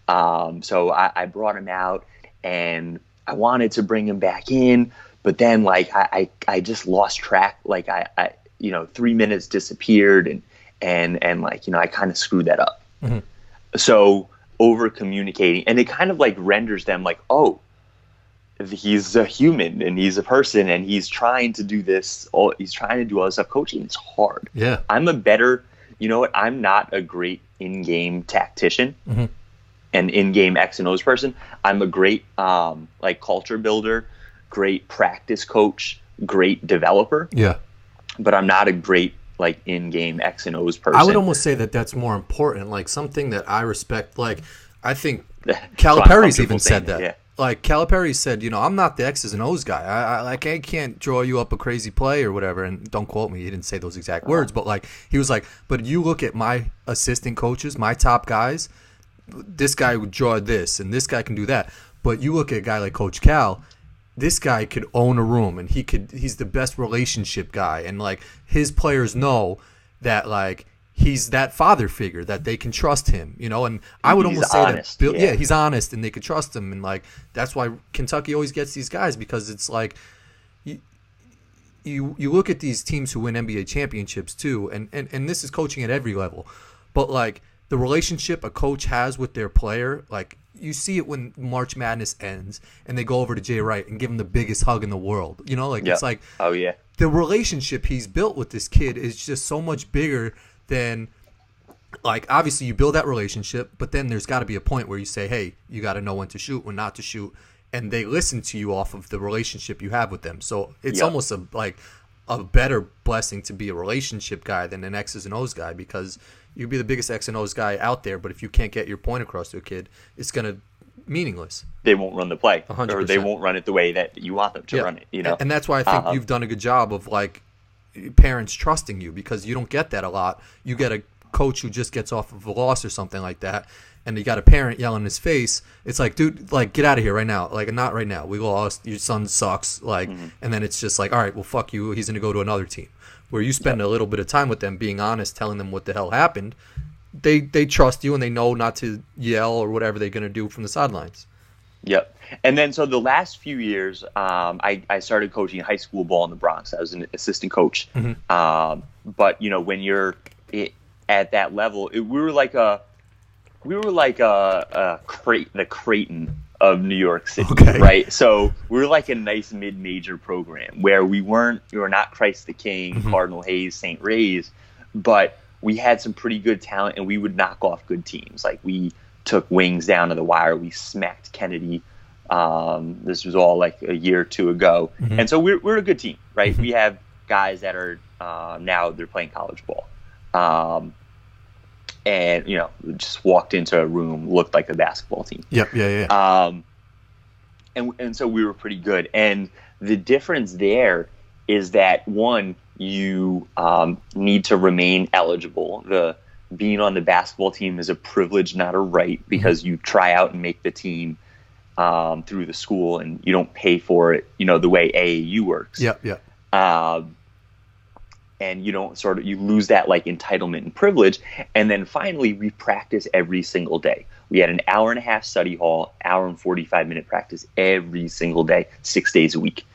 So I brought him out, and I wanted to bring him back in, but then I just lost track. I 3 minutes disappeared, and I kind of screwed that up. Mm-hmm. So over communicating, and it kind of renders them oh, he's a human and he's a person and he's trying to do this. He's trying to do all this stuff. Coaching is hard. Yeah. I'm not a great in-game tactician. Mm-hmm. An in-game X and O's person. I'm a great culture builder, great practice coach, great developer. Yeah. But I'm not a great in-game X and O's person. I would almost say that that's more important. Something that I respect. I think Calipari's even said that. Yeah. Calipari said, I'm not the X's and O's guy. I can't draw you up a crazy play or whatever. And don't quote me, he didn't say those exact words, but he was but you look at my assistant coaches, my top guys, this guy would draw this and this guy can do that. But you look at a guy like Coach Cal, this guy could own a room and he's the best relationship guy. And his players know that he's that father figure that they can trust him, and I would almost say honest, that Bill, he's honest and they could trust him. And that's why Kentucky always gets these guys, because it's you look at these teams who win NBA championships too. And this is coaching at every level, but the relationship a coach has with their player, you see it when March Madness ends and they go over to Jay Wright and give him the biggest hug in the world. It's oh yeah, the relationship he's built with this kid is just so much bigger than obviously you build that relationship, but then there's got to be a point where you say, hey, you got to know when to shoot, when not to shoot, and they listen to you off of the relationship you have with them. So it's almost a better blessing to be a relationship guy than an X's and O's guy, because you be the biggest X and O's guy out there, but if you can't get your point across to a kid, it's gonna meaningless. They won't run the play, 100%. Or they won't run it the way that you want them to run it. And that's why I think you've done a good job of parents trusting you, because you don't get that a lot. You get a coach who just gets off of a loss or something like that, and you got a parent yelling in his face. It's dude, get out of here right now. Not right now. We lost. Your son sucks. And then it's just all right, well, fuck you. He's going to go to another team. Where you spend a little bit of time with them, being honest, telling them what the hell happened. They trust you, and they know not to yell or whatever they're going to do from the sidelines. Yep. And then so the last few years, I started coaching high school ball in the Bronx. I was an assistant coach. Mm-hmm. But when you're at that level, we were the Creighton of New York City, okay. Right? So we were a nice mid-major program where we were not Christ the King, mm-hmm. Cardinal Hayes, St. Ray's, but we had some pretty good talent, and we would knock off good teams. We took Wings down to the wire. We smacked Kennedy. This was all a year or two ago. Mm-hmm. And so we're a good team, right? Mm-hmm. We have guys that are now they're playing college ball. And just walked into a room, looked like a basketball team. Yep, yeah. And so we were pretty good. And the difference there is that, one, you need to remain eligible. Being on the basketball team is a privilege, not a right, because you try out and make the team through the school, and you don't pay for it, the way AAU works. And you don't you lose that like entitlement and privilege. And then finally, we practice every single day. We had an 1.5-hour study hall, 1:45-minute practice every single day, 6 days a week.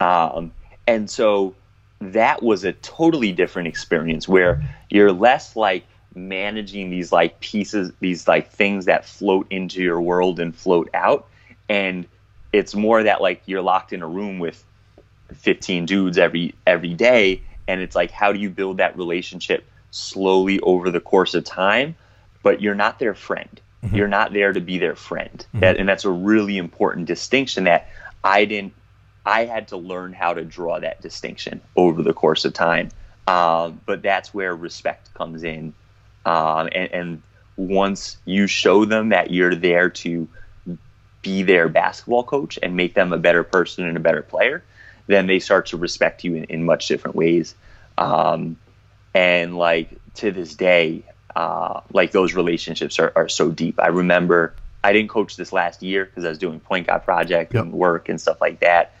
And so that was a totally different experience, where you're less like managing these like pieces, these like things that float into your world and float out. And it's more that like you're locked in a room with 15 dudes every day. And it's like, how do you build that relationship slowly over the course of time? But you're not their friend. You're not there to be their friend. And that's a really important distinction that I had to learn how to draw that distinction over the course of time. But that's where respect comes in. And once you show them that you're there to be their basketball coach and make them a better person and a better player, then they start to respect you in much different ways. And like to this day, like those relationships are so deep. I remember I didn't coach this last year because I was doing point guard project and work and stuff like that.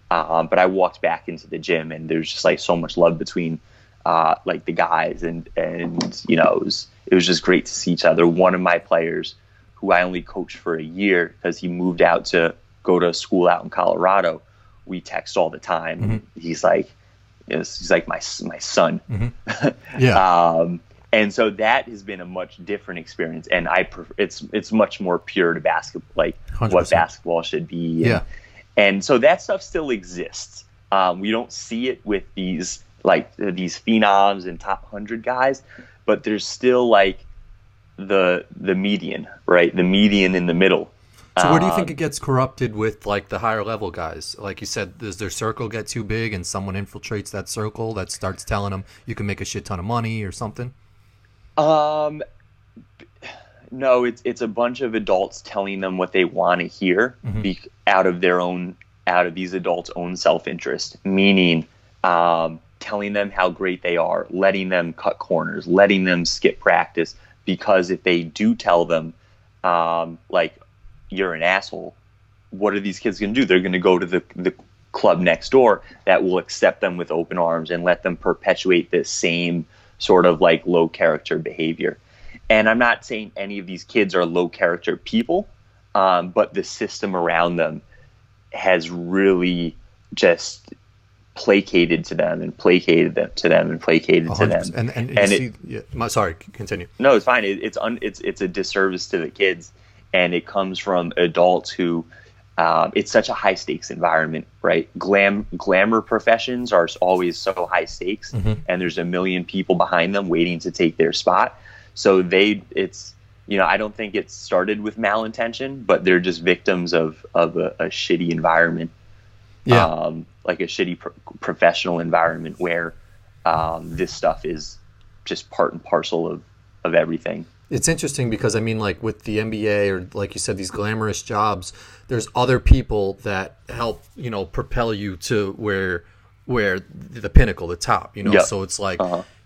But I walked back into the gym, and there's just like so much love between like the guys, and it was just great to see each other. One of my players, who I only coached for a year because he moved out to go to school out in Colorado, we text all the time. He's like my son. And so that has been a much different experience, and it's much more pure to basketball, like 100%. What basketball should be. And so that stuff still exists. We don't see it with these phenoms and top 100 guys, but there's still like the median, right? The median in the middle. So where do you think it gets corrupted with like the higher level guys? Like you said, does their circle get too big and someone infiltrates that circle that starts telling them you can make a shit ton of money or something? No, it's a bunch of adults telling them what they want to hear out of these adults' own self-interest, meaning telling them how great they are, letting them cut corners, letting them skip practice, because if they do tell them like you're an asshole, what are these kids going to do? They're going to go to the club next door that will accept them with open arms and let them perpetuate this same sort of like low character behavior. And I'm not saying any of these kids are low character people, but the system around them has really just placated to them and placated them to them and placated 100%. To them. Sorry, continue. No, it's fine. It's a disservice to the kids, and it comes from adults who. It's such a high stakes environment, right? Glamour professions are always so high stakes, and there's a million people behind them waiting to take their spot. So I don't think it started with malintention, but they're just victims of a shitty environment. Like a shitty professional environment where this stuff is just part and parcel of everything. It's interesting because, I mean, like with the NBA or like you said, these glamorous jobs, there's other people that help, propel you to where the pinnacle, the top, So it's like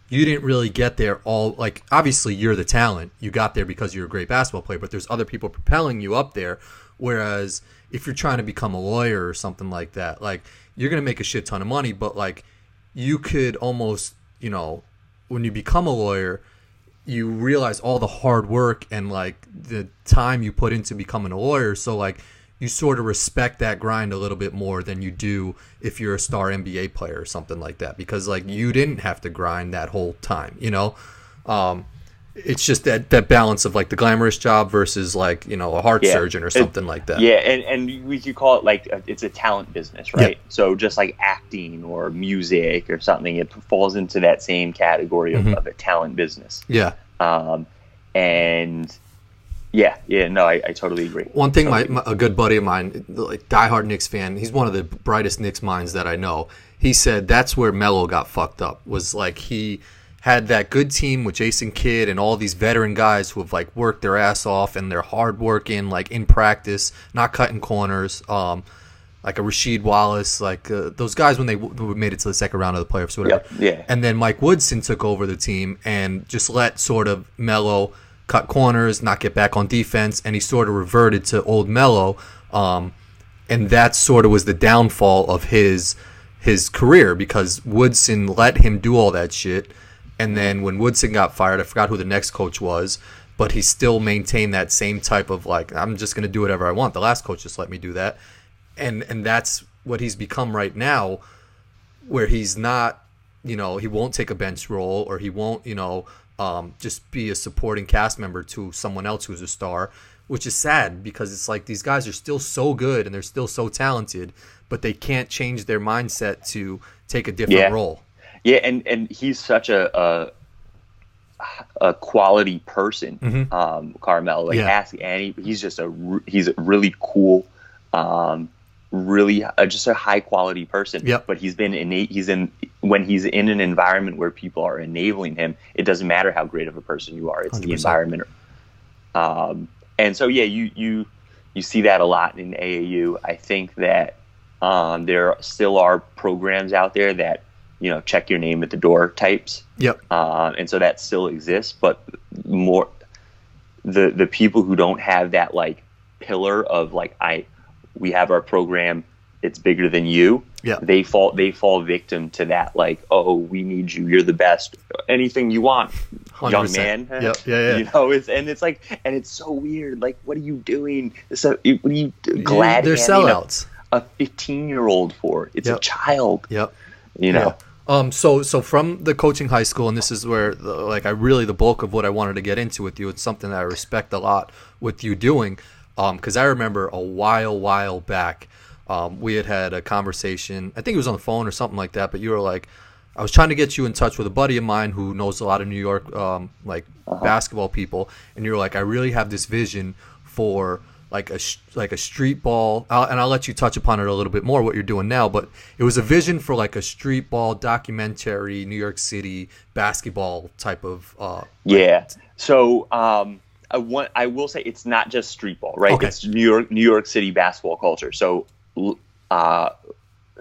you didn't really get there like obviously you're the talent. You got there because you're a great basketball player, but there's other people propelling you up there. Whereas if you're trying to become a lawyer or something like that, like you're going to make a shit ton of money, but like you could almost, when you become a lawyer, you realize all the hard work and like the time you put into becoming a lawyer. So like you sort of respect that grind a little bit more than you do if you're a star NBA player or something like that, because like you didn't have to grind that whole time, it's just that balance of like the glamorous job versus like, a heart surgeon or something like that. Yeah. And we could call it like it's a talent business, right? Yeah. So just like acting or music or something, it falls into that same category of a talent business. Yeah. I totally agree. One thing, a good buddy of mine, like diehard Knicks fan, he's one of the brightest Knicks minds that I know. He said that's where Melo got fucked up, was like he had that good team with Jason Kidd and all these veteran guys who have like worked their ass off and they're hard working, like in practice, not cutting corners. like a Rasheed Wallace, like those guys when they made it to the second round of the playoffs, whatever. Yep. Yeah. And then Mike Woodson took over the team and just let sort of Melo cut corners, not get back on defense, and he sort of reverted to old Melo. And that sort of was the downfall of his career, because Woodson let him do all that shit. And then when Woodson got fired, I forgot who the next coach was, but he still maintained that same type of like, I'm just going to do whatever I want. The last coach just let me do that. And that's what he's become right now, where he's not, he won't take a bench role, or he won't, just be a supporting cast member to someone else who's a star, which is sad, because it's like these guys are still so good and they're still so talented, but they can't change their mindset to take a different role. Yeah, and he's such a quality person, Carmelo. Like, ask Annie, he's just he's a really cool, really just a high quality person. Yep. But when he's in an environment where people are enabling him, it doesn't matter how great of a person you are. It's 100%. The environment. And so you see that a lot in AAU. I think that there still are programs out there that, check your name at the door types. Yep. And so that still exists, but more the people who don't have that like pillar of like, we have our program, it's bigger than you. Yeah. They fall victim to that. Like, oh, we need you. You're the best. Anything you want, 100%. Young man. Yep. Yeah. It's like, and it's so weird. Like, what are you doing? What are you glad? They're sellouts. A 15-year-old for? It's a child. Yep. Yeah. So from the coaching high school, and this is where the bulk of what I wanted to get into with you. It's something that I respect a lot with you doing, because I remember a while back, we had a conversation. I think it was on the phone or something like that. But you were like, I was trying to get you in touch with a buddy of mine who knows a lot of New York basketball people, and you were like, I really have this vision for like a street ball, and I'll let you touch upon it a little bit more, what you're doing now, but it was a vision for like a street ball documentary, New York City basketball type of So I will say it's not just street ball, right? Okay. It's New York City basketball culture. So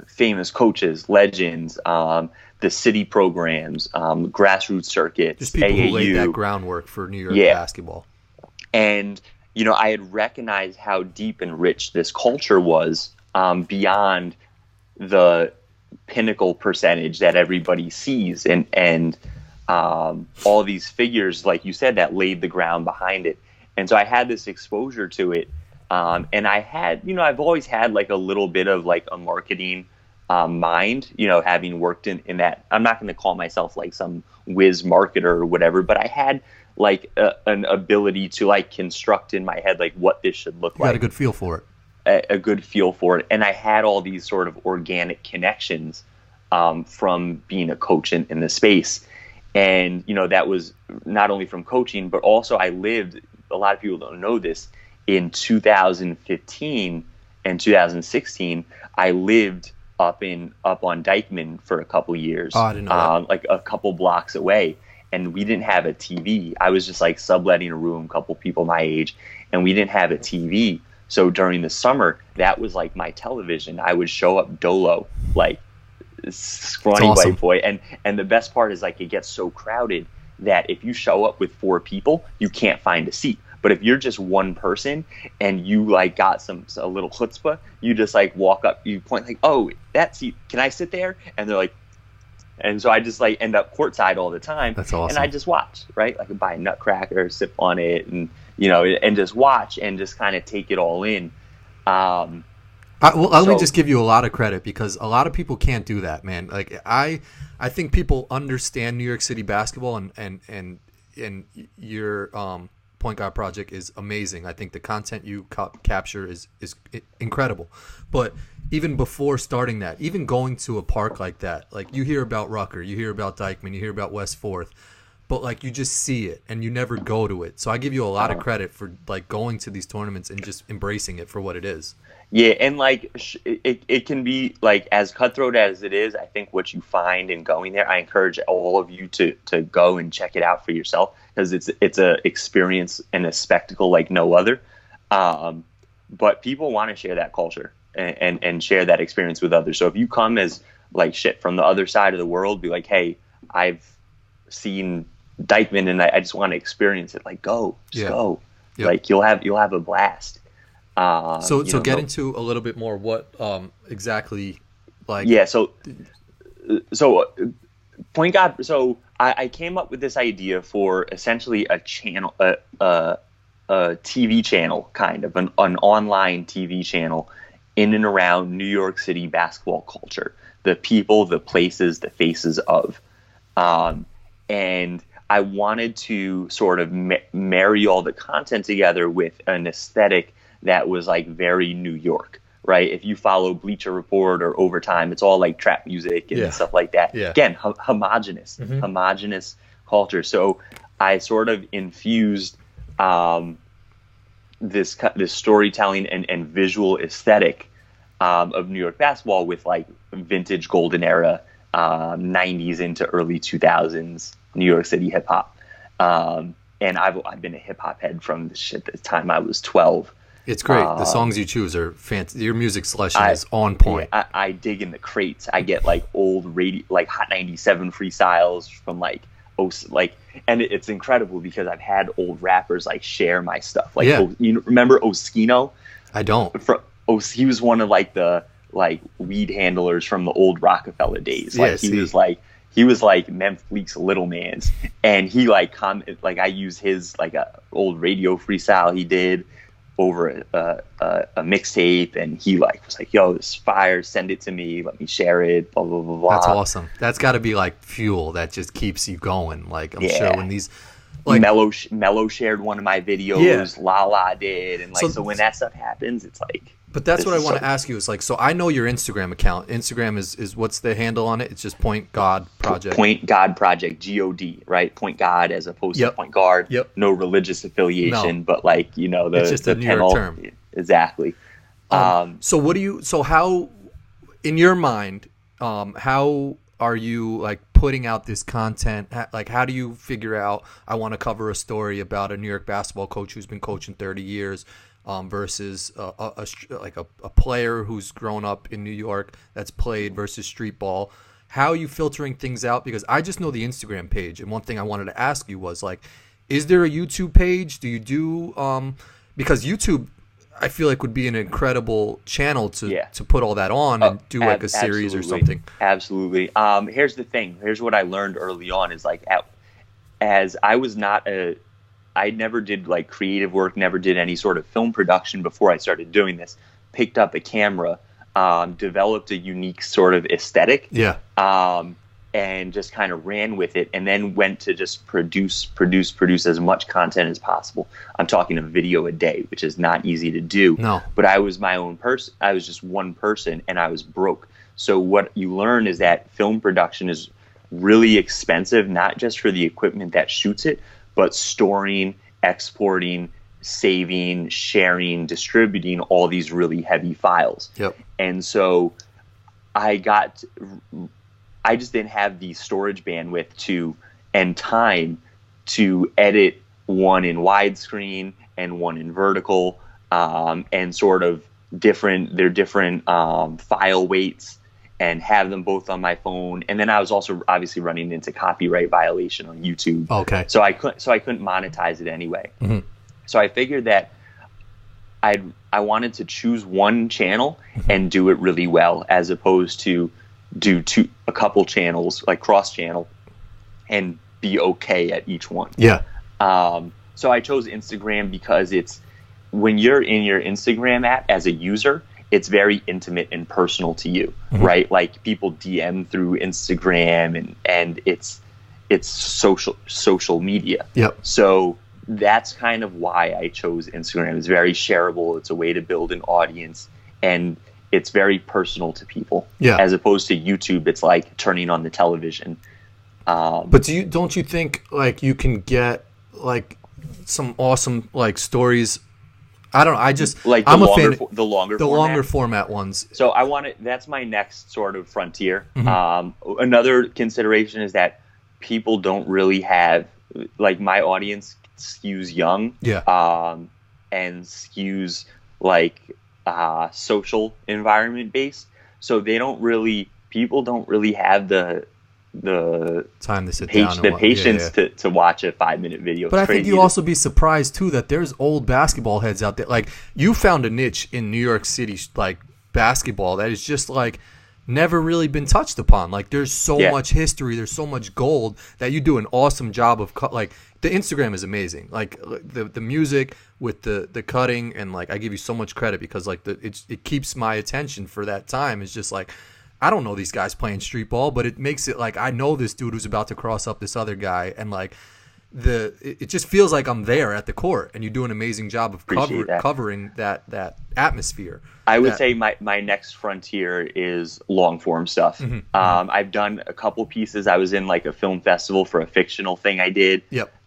famous coaches, legends, the city programs, grassroots circuits, just people AAU. Who laid that groundwork for New York basketball. And I had recognized how deep and rich this culture was, beyond the pinnacle percentage that everybody sees, and all these figures, like you said, that laid the ground behind it. And so I had this exposure to it, and I had, I've always had like a little bit of like a marketing mind, having worked in that. I'm not going to call myself like some whiz marketer or whatever, but I had like an ability to like construct in my head like what this should look like. You had a good feel for it. A good feel for it. And I had all these sort of organic connections from being a coach in the space. And, that was not only from coaching, but also I lived, a lot of people don't know this, in 2015 and 2016, I lived up on Dykeman for a couple years. Oh, I didn't know that. Like a couple blocks away. And we didn't have a TV. I was just like subletting a room, couple people my age, and we didn't have a TV. So during the summer, that was like my television. I would show up dolo, like scrawny white boy. And the best part is like it gets so crowded that if you show up with 4 people, you can't find a seat. But if you're just one person and you like got a little chutzpah, you just like walk up, you point like, oh, that seat, can I sit there? And they're like, and so I just like end up courtside all the time. That's awesome. And I just watch, right? I could buy a nutcracker, sip on it, and and just watch and just kind of take it all in. Let me just give you a lot of credit, because a lot of people can't do that, man. Like I think people understand New York City basketball, and your Point Guard project is amazing. I think the content you capture is incredible. But even before starting that, even going to a park like that, like you hear about Rucker, you hear about Dykeman, you hear about West 4th, but like you just see it and you never go to it. So I give you a lot of credit for like going to these tournaments and just embracing it for what it is. Yeah, and like it can be like as cutthroat as it is. I think what you find in going there, I encourage all of you to go and check it out for yourself, because it's a experience and a spectacle like no other. But people want to share that culture. and share that experience with others. So if you come as like shit from the other side of the world, be like, hey, I've seen Dykeman and I just want to experience it. Like, go, just go. Yep. Like you'll have a blast. So get into a little bit more what exactly like. Yeah. So point guard. So I came up with this idea for essentially a channel, a TV channel, kind of an online TV channel in and around New York City basketball culture, the people, the places, the faces of, and I wanted to sort of marry all the content together with an aesthetic that was like very New York, right? If you follow Bleacher Report or Overtime, it's all like trap music and stuff like that. Yeah. Again, homogenous culture. So I sort of infused this storytelling and visual aesthetic of New York basketball with like vintage golden era 90s into early 2000s New York City hip hop. And I've been a hip hop head from the time I was 12. It's great. The songs you choose are fantastic. Your music selection is on point. I dig in the crates. I get like old radio, like Hot 97 freestyles from and it's incredible because I've had old rappers like share my stuff. Like, you remember Oskino? I don't. He was one of like the weed handlers from the old Rockefeller days. Like he was like Memphis Bleak's Little Man's, and he I use his like a old radio freestyle he did over a mixtape, and he was like, yo, this fire, send it to me, let me share it, blah blah blah blah. That's awesome. That's got to be like fuel that just keeps you going. Like I'm sure when these like Mello shared one of my videos, Lala did, and so when that stuff happens, it's like. But that's what I want to ask you is like, so I know your Instagram account. Instagram is what's the handle on it? It's just Point God Project. Point God Project, GOD, right? Point God as opposed to Point Guard. Yep. No religious affiliation, but it's just a New York term. Exactly. So how, in your mind, how are you like putting out this content? Like, how do you figure out, I want to cover a story about a New York basketball coach who's been coaching 30 years, versus a player who's grown up in New York that's played versus street ball. How are you filtering things out? Because I just know the Instagram page, and one thing I wanted to ask you was like, is there a YouTube page? Do you do because YouTube, I feel like would be an incredible channel to put all that on and do like a series or something. Absolutely. Here's the thing. Here's what I learned early on is like as I was I never did like creative work, never did any sort of film production before I started doing this. Picked up a camera, developed a unique sort of aesthetic, and just kind of ran with it, and then went to just produce as much content as possible. I'm talking a video a day, which is not easy to do. No. But I was my own person. I was just one person, and I was broke. So what you learn is that film production is really expensive, not just for the equipment that shoots it, but storing, exporting, saving, sharing, distributing all these really heavy files. Yep. And so I just didn't have the storage bandwidth and time to edit one in widescreen and one in vertical, and sort of different file weights, and have them both on my phone. And then I was also obviously running into copyright violation on YouTube. Okay. So I couldn't monetize it anyway. Mm-hmm. So I figured that I wanted to choose one channel and do it really well, as opposed to do a couple channels, like cross channel, and be okay at each one. Yeah. So I chose Instagram because when you're in your Instagram app as a user, it's very intimate and personal to you, right? Like people DM through Instagram, and it's social media. Yep. So that's kind of why I chose Instagram. It's very shareable. It's a way to build an audience, and it's very personal to people. Yeah. As opposed to YouTube, it's like turning on the television. But don't you think like you can get like some awesome like stories? I don't know. I just like I'm a fan the longer format ones. So that's my next sort of frontier. Another consideration is that people don't really have, like, my audience skews young. Yeah. And skews like social environment based. So people don't really have the time to sit down, the patience to watch a 5-minute video. But I think you also be surprised too that there's old basketball heads out there. Like, you found a niche in New York City, like basketball, that is just like never really been touched upon. Like, there's so much history, there's so much gold, that you do an awesome job of like, the Instagram is amazing. Like, the music with the cutting, and like, I give you so much credit because like it keeps my attention for that time. It's just like, I don't know these guys playing street ball, but it makes it like I know this dude who's about to cross up this other guy, and like it just feels like I'm there at the court, and you do an amazing job of covering that atmosphere. I would say my next frontier is long form stuff. Mm-hmm. I've done a couple pieces. I was in like a film festival for a fictional thing I did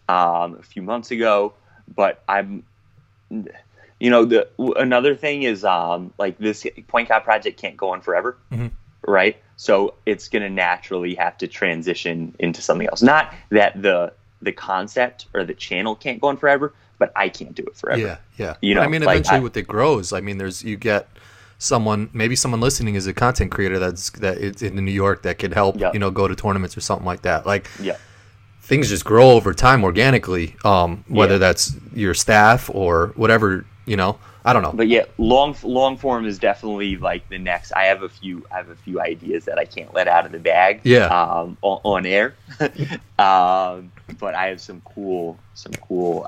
a few months ago, but another thing is like this point guard project can't go on forever. Mm-hmm. Right. So it's going to naturally have to transition into something else. Not that the concept or the channel can't go on forever, but I can't do it forever. Yeah. I mean, eventually with it grows. I mean, you get someone listening is a content creator that is in New York that could help, go to tournaments or something like that. Like, things just grow over time organically, whether that's your staff or whatever, I don't know. But yeah, long form is definitely like the next. I have a few ideas that I can't let out of the bag. On air. But I have some cool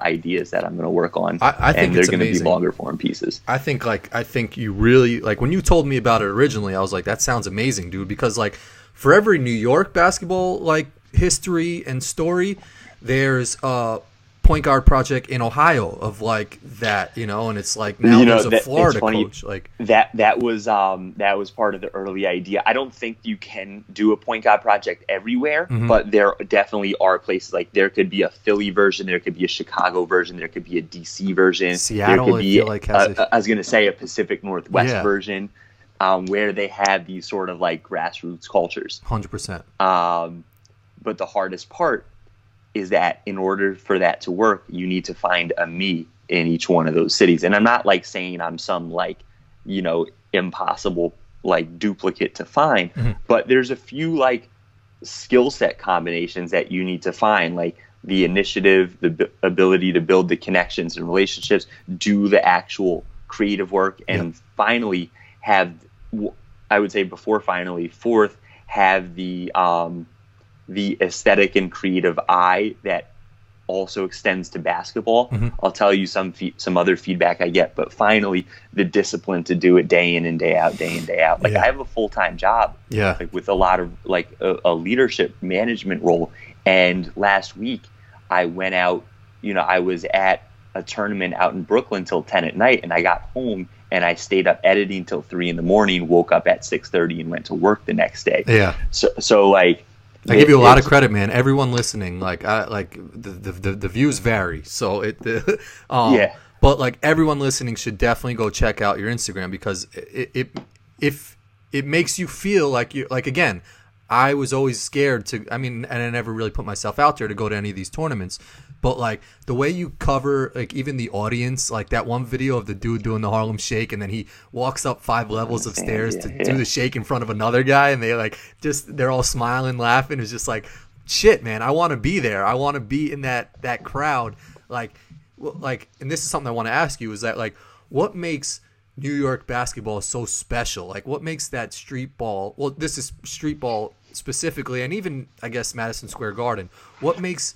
ideas that I'm going to work on. I think and they're going to be longer form pieces. I think you really, like, when you told me about it originally, I was like, that sounds amazing, dude, because like for every New York basketball like history and story, there's point guard project in Ohio of like that, and it's like now there's a Florida coach. Like that was part of the early idea. I don't think you can do a point guard project everywhere, but there definitely are places. Like, there could be a Philly version, there could be a Chicago version, there could be a DC version, Seattle, there could be I was going to say a Pacific Northwest version, where they have these sort of like grassroots cultures. 100%. But the hardest part is that in order for that to work, you need to find a me in each one of those cities. And I'm not like saying I'm some like, impossible like duplicate to find, but there's a few like skill set combinations that you need to find, like the initiative, the ability to build the connections and relationships, do the actual creative work, and finally have, I would say fourth, have the aesthetic and creative eye that also extends to basketball. I'll tell you some other feedback I get, but finally the discipline to do it day in and day out. Like, I have a full-time job, like with a lot of like a leadership management role. And last week I went out, I was at a tournament out in Brooklyn till 10 at night, and I got home and I stayed up editing till 3 a.m, woke up at 6:30 and went to work the next day. So like, I give you a lot of credit, man. Everyone listening, like, the views vary, so but like, everyone listening should definitely go check out your Instagram, because if it makes you feel like you, like, again, I was always scared to. I mean, and I never really put myself out there to go to any of these tournaments. But like, the way you cover, like, even the audience, like that one video of the dude doing the Harlem Shake, and then he walks up 5 levels of stairs to do the shake in front of another guy, and they're all smiling, laughing. It's just like, shit, man, I want to be there. I want to be in that crowd. Like, and this is something I want to ask you, is that, like, what makes New York basketball so special? Like, what makes that street ball? Well, this is street ball specifically, and even, I guess, Madison Square Garden. What makes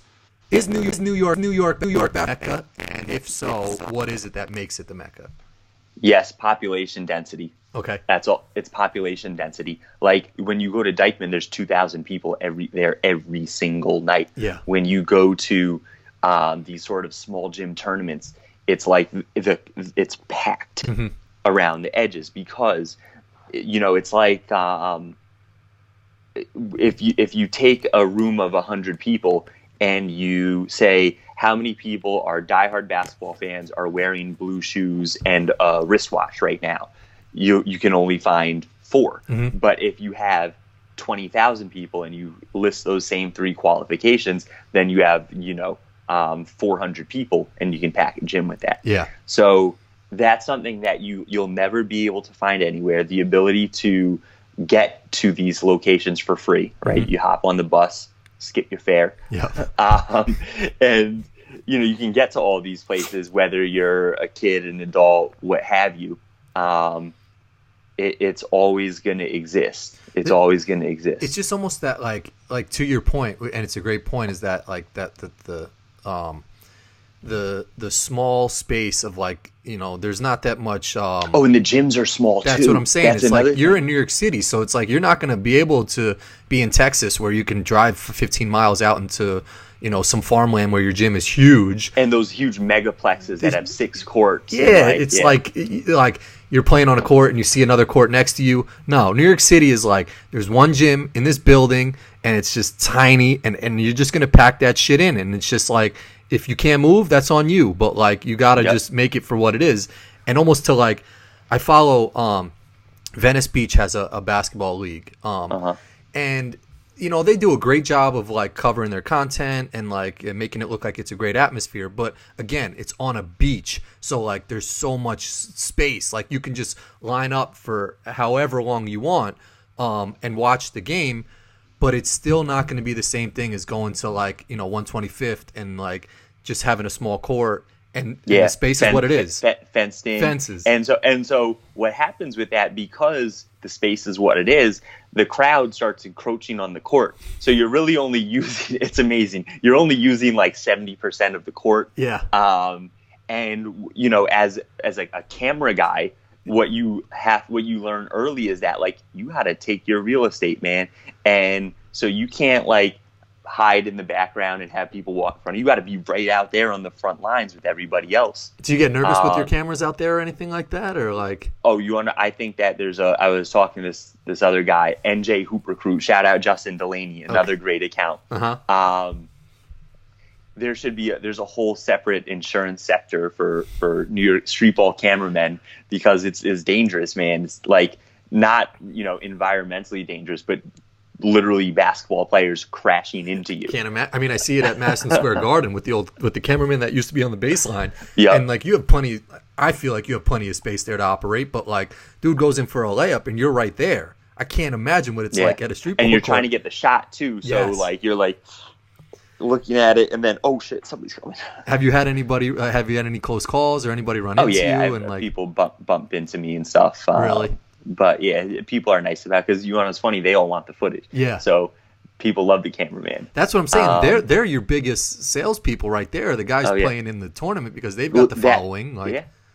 Is New York the Mecca? And if so, what is it that makes it the Mecca? Yes, population density. Okay. That's all. It's population density. Like, when you go to Dykeman, there's 2,000 people every single night. Yeah. When you go to these sort of small gym tournaments, it's like it's packed around the edges, because it's like if you take a room of 100 people and you say, how many people are diehard basketball fans are wearing blue shoes and a wristwatch right now? You can only find 4. But if you have 20,000 people and you list those same 3 qualifications, then you have 400 people, and you can pack a gym with that. Yeah. So that's something that you'll never be able to find anywhere. The ability to get to these locations for free, right? Mm-hmm. You hop on the bus, skip your fare, and you can get to all these places, whether you're a kid, an adult, what have you. It's always going to exist. It's always going to exist. It's just almost that like to your point, and it's a great point, is that like that the small space of like, there's not that much. And the gyms are small too. That's what I'm saying. It's like you're in New York City, so it's like you're not going to be able to be in Texas where you can drive 15 miles out into some farmland where your gym is huge, and those huge megaplexes that have 6 courts. Yeah, it's like you're playing on a court and you see another court next to you. No, New York City is like there's one gym in this building and it's just tiny, and you're just gonna pack that shit in, and it's just like if you can't move, that's on you. But like you gotta just make it for what it is, and almost to like I follow Venice Beach has a basketball league, and they do a great job of like covering their content and like making it look like it's a great atmosphere. But again, it's on a beach. So like there's so much space. Like you can just line up for however long you want and watch the game. But it's still not going to be the same thing as going to like, 125th and like just having a small court. And the space is what it is. Fenced in. Fences. And so what happens with that, because the space is what it is, the crowd starts encroaching on the court. So you're really only using, it's amazing, you're only using like 70% of the court. Yeah. And, as like a camera guy, what you learn early is that like you got to take your real estate, man. And so you can't like hide in the background and have people walk in front of you. You got to be right out there on the front lines with everybody else. Do you get nervous with your cameras out there or anything like that, or like? Oh, I think that I was talking to this other guy, NJ Hoop Recruit. Shout out Justin Delaney, another great account. There's a whole separate insurance sector for New York Streetball cameramen, because it's dangerous, man. It's like not environmentally dangerous, but literally basketball players crashing into you. Can't imagine. I mean, I see it at Madison Square Garden with the cameraman that used to be on the baseline. Yeah. And like you have plenty. I feel like you have plenty of space there to operate. But like, dude goes in for a layup and you're right there. I can't imagine what it's like at a street ball. And you're court. trying to get the shot too. So like you're like looking at it, and then oh shit, somebody's coming. Have you had any close calls or anybody run into you? And like people bump into me and stuff. Really? But yeah, people are nice about it, because it's funny, they all want the footage. Yeah. So people love the cameraman. That's what I'm saying. They're your biggest salespeople right there. The guys playing in the tournament, because they've got the following.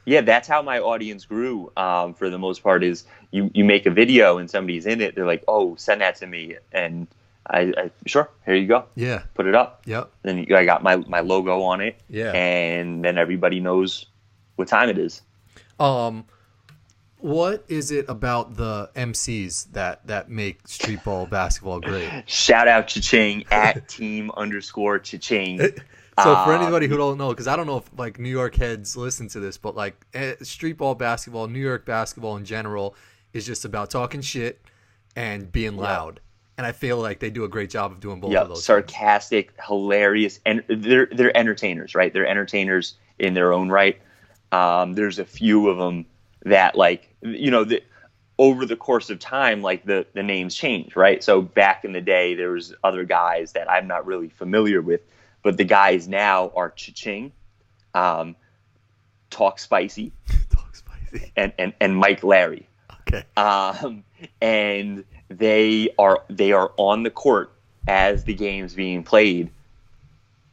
Yeah, that's how my audience grew. For the most part, is you make a video and somebody's in it. They're like, oh, send that to me, and I sure, here you go. Yeah. Put it up. Yep. Then I got my logo on it. Yeah. And then everybody knows what time it is. What is it about the MCs that make streetball basketball great? Shout out Cha-Ching at team_Cha-Ching. So for anybody who don't know, because I don't know if like New York heads listen to this, but like streetball basketball, New York basketball in general, is just about talking shit and being loud. And I feel like they do a great job of doing both of those. Sarcastic, hilarious, and they're entertainers, right? They're entertainers in their own right. There's a few of them that like, over the course of time, like the names change, right? So back in the day, there was other guys that I'm not really familiar with, but the guys now are Cha-Ching, Talk Spicy, and Mike Larry. Okay. And they are on the court as the game's being played,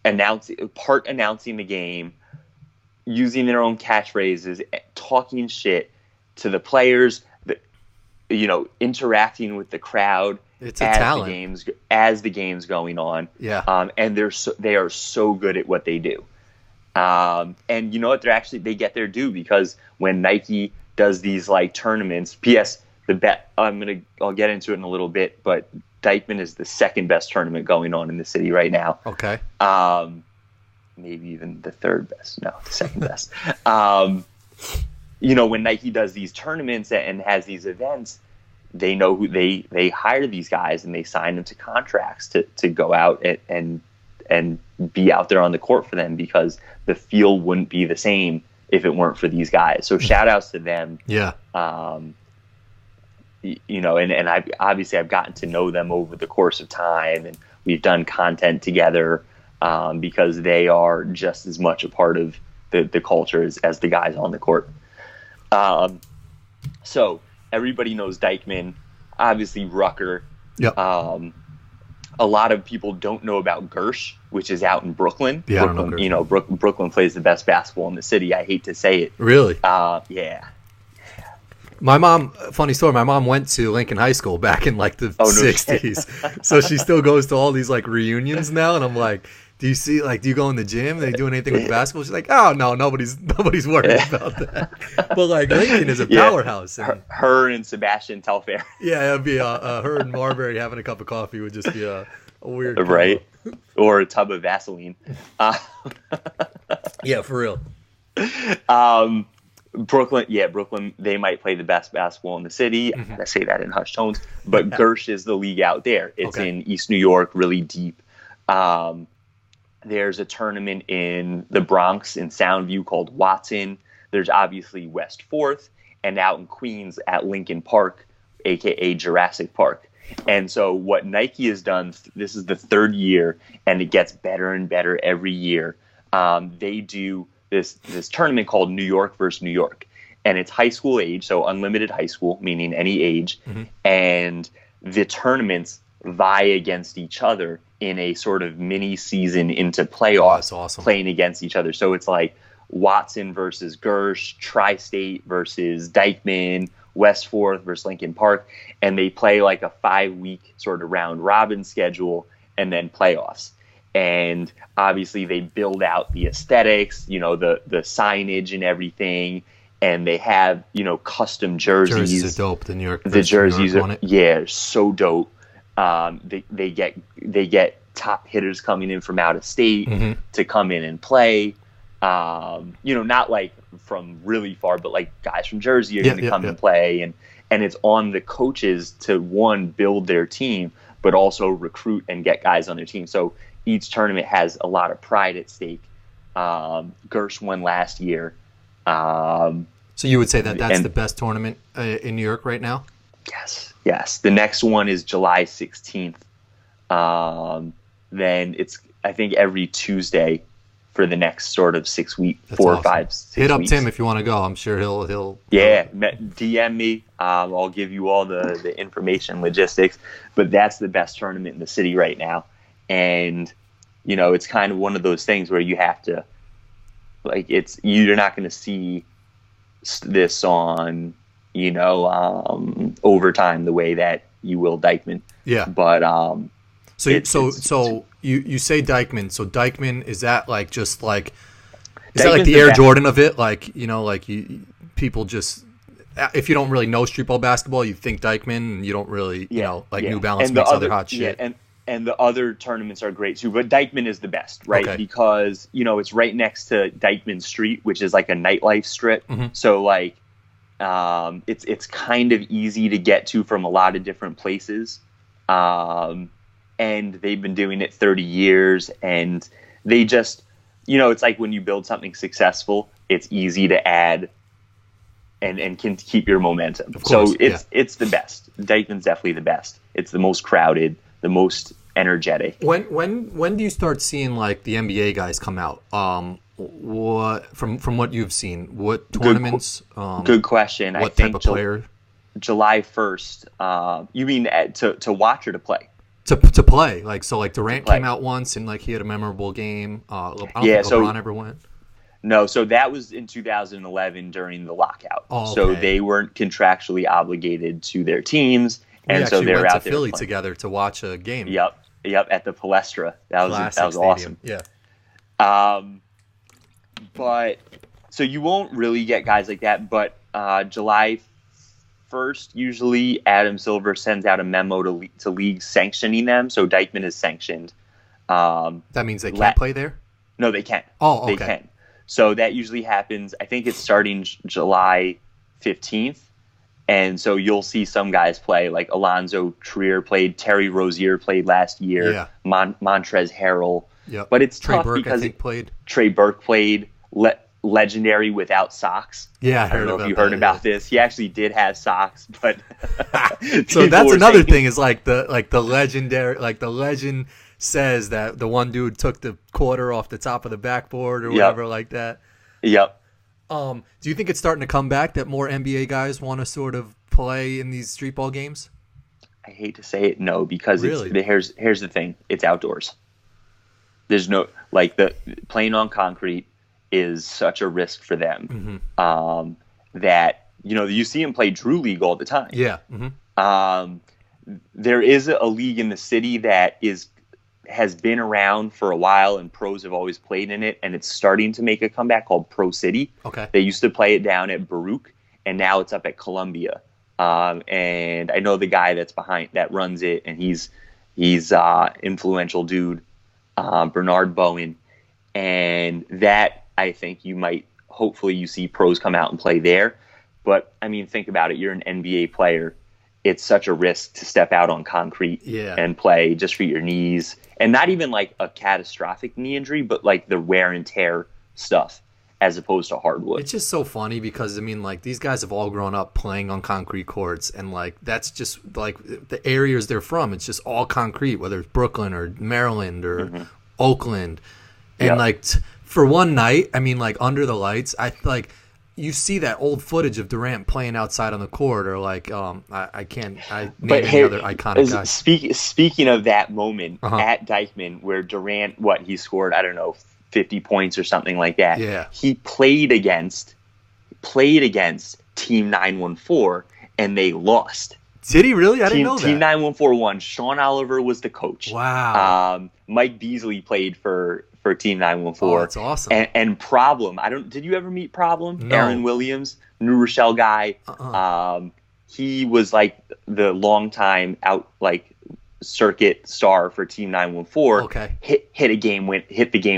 announcing the game, using their own catchphrases, talking shit to the players, interacting with the crowd. It's a talent. As the game's going on. Yeah. And they are so good at what they do. And you know what? They get their due, because when Nike does these like tournaments, P.S. I'll get into it in a little bit, but Dykeman is the second best tournament going on in the city right now. Okay. Maybe even the third best. No, the second best. When Nike does these tournaments and has these events, they know who they hire these guys, and they sign them to contracts to go out and be out there on the court for them, because the field wouldn't be the same if it weren't for these guys. So shout outs to them. Yeah. You know, and I've gotten to know them over the course of time, and we've done content together because they are just as much a part of the culture as the guys on the court. So everybody knows Dykeman, obviously Rucker. Yep. A lot of people don't know about Gersh, which is out in Brooklyn. Yeah, Brooklyn, I don't know Gersh. You know, Brooklyn plays the best basketball in the city. I hate to say it. Really? Yeah. My mom, funny story, my mom went to Lincoln High School back in like the 60s. So she still goes to all these like reunions now. And I'm like, do you go in the gym? Are they doing anything with basketball? She's like, oh, no, nobody's worried about that. But like Lincoln is a powerhouse. And, her and Sebastian Telfair. Yeah, it'd be her and Marbury having a cup of coffee would just be a weird right? Combo. Or a tub of Vaseline. Yeah, for real. Brooklyn, they might play the best basketball in the city. Mm-hmm. I say that in hushed tones, but Gersh is the league out there. It's in East New York, really deep. There's a tournament in the Bronx in Soundview called Watson. There's obviously West 4th, and out in Queens at Lincoln Park, aka Jurassic Park. And so what Nike has done, this is the third year, and it gets better and better every year. They do this tournament called New York versus New York, and it's high school age, so unlimited high school, meaning any age. Mm-hmm. And the tournaments vie against each other in a sort of mini season into playoffs. That's awesome. Playing against each other. So it's like Watson versus Gersh, Tri-State versus Dykeman, West 4th versus Lincoln Park, and they play like a 5-week sort of round robin schedule and then playoffs. And obviously they build out the aesthetics, you know, the signage and everything, and they have, you know, custom jerseys. Jerseys are dope. The jerseys are so dope. They get top hitters coming in from out of state mm-hmm. to come in and play. You know, not like from really far, but like guys from Jersey are going to come and play, and it's on the coaches to build their team, but also recruit and get guys on their team. So each tournament has a lot of pride at stake. Gersh won last year. So you would say that's the best tournament in New York right now? Yes. The next one is July 16th. Then it's, I think, every Tuesday for the next sort of 6 weeks, That's 4 awesome. or 5, 6 Hit up weeks. Tim if you want to go. I'm sure he'll. Yeah, DM me. I'll give you all the information, logistics. But that's the best tournament in the city right now. And, you know, it's kind of one of those things where you have to, like, you're not going to see this on, you know, overtime the way that you will Dykeman. Yeah. But so you say Dykeman. So Dykeman, is that like just like Dykeman's that like the Air Jordan of it? Like, you know, like people just, if you don't really know streetball basketball, you think Dykeman, and you don't really, you know, like New Balance makes other hot shit. Yeah, and the other tournaments are great too, but Dykeman is the best, right? Okay. Because, you know, it's right next to Dykeman Street, which is like a nightlife strip. Mm-hmm. So like, it's kind of easy to get to from a lot of different places. And they've been doing it 30 years, and they just, you know, it's like when you build something successful, it's easy to add and can keep your momentum. Course, so it's the best. Dykeman's definitely the best. It's the most crowded, the most energetic. When do you start seeing like the NBA guys come out? What from what you've seen? What tournaments? Good question. What type of player? July 1st. You mean to watch or to play? To play, like, so like Durant came out once and like he had a memorable game. I don't think LeBron ever went. No, so that was in 2011 during the lockout. Oh, okay. So they weren't contractually obligated to their teams, and so they were out there Philly together to watch a game. Yep, at the Palestra. That was awesome. Yeah. But so you won't really get guys like that. But July 1st, usually Adam Silver sends out a memo to leagues sanctioning them. So Dykeman is sanctioned. That means they can't play there? No, they can. Oh, okay. They can. So that usually happens, I think it's starting July 15th. And so you'll see some guys play, like Alonzo Trier played, Terry Rozier played last year, Montrezl Harrell. Yep. But it's Trey tough Burke, because I think, played. Trey Burke played. legendary without socks. Yeah, I don't know if you heard about this. He actually did have socks, but so that's another thing is like the legendary, like the legend says that the one dude took the quarter off the top of the backboard or whatever like that. Yep. Do you think it's starting to come back that more NBA guys want to sort of play in these street ball games? I hate to say it, no, because Really? here's the thing. It's outdoors. There's no, like, the playing on concrete is such a risk for them that, you know, you see them play Drew League all the time. Yeah. There is a league in the city that has been around for a while, and pros have always played in it, and it's starting to make a comeback called Pro City. Okay. They used to play it down at Baruch, and now it's up at Columbia. And I know the guy that runs it, and he's influential dude, Bernard Bowen, and that I think hopefully you see pros come out and play there. But I mean, think about it. You're an NBA player. It's such a risk to step out on concrete and play just for your knees, and not even like a catastrophic knee injury, but like the wear and tear stuff as opposed to hardwood. It's just so funny because I mean, like, these guys have all grown up playing on concrete courts, and like that's just like the areas they're from. It's just all concrete, whether it's Brooklyn or Maryland or Oakland, and like for one night, I mean, like under the lights, I like. You see that old footage of Durant playing outside on the court, or like I name any other iconic guy. Speaking of that moment at Dykeman where Durant, he scored, I don't know, 50 points or something like that. Yeah. He played against Team 914 and they lost. Did he really? I didn't know that. Team 914 won. Sean Oliver was the coach. Wow. Mike Beasley played for Team 914. Oh, that's awesome. And Problem. Did you ever meet Problem? No. Aaron Williams, New Rochelle guy. He was like the longtime circuit star for Team 914. Okay. Hit the game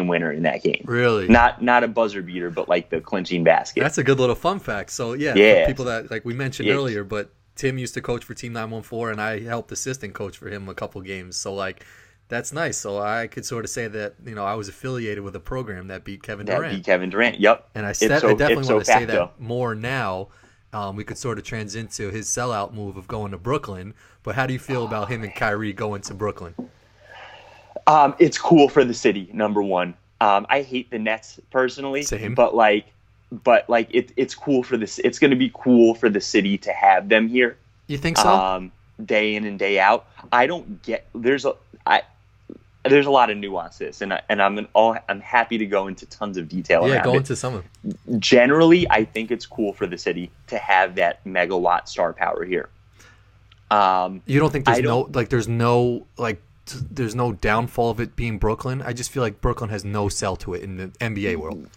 winner in that game. Really? Not a buzzer beater, but like the clinching basket. That's a good little fun fact. So for people that like we mentioned earlier, but Tim used to coach for Team 914, and I helped assistant coach for him a couple games. So like. That's nice. So I could sort of say that, you know, I was affiliated with a program that beat Kevin Durant. Yep. And I definitely want to say that more now. We could sort of trans into his sellout move of going to Brooklyn. But how do you feel about him and Kyrie going to Brooklyn? It's cool for the city, number one. I hate the Nets personally. Same. But it's cool for this. It's going to be cool for the city to have them here. You think so? Day in and day out. I don't get. There's a lot of nuances, and I'm happy to go into tons of detail. Yeah, go into some of them. Generally, I think it's cool for the city to have that megawatt star power here. You don't think there's no downfall of it being Brooklyn? I just feel like Brooklyn has no sell to it in the NBA world.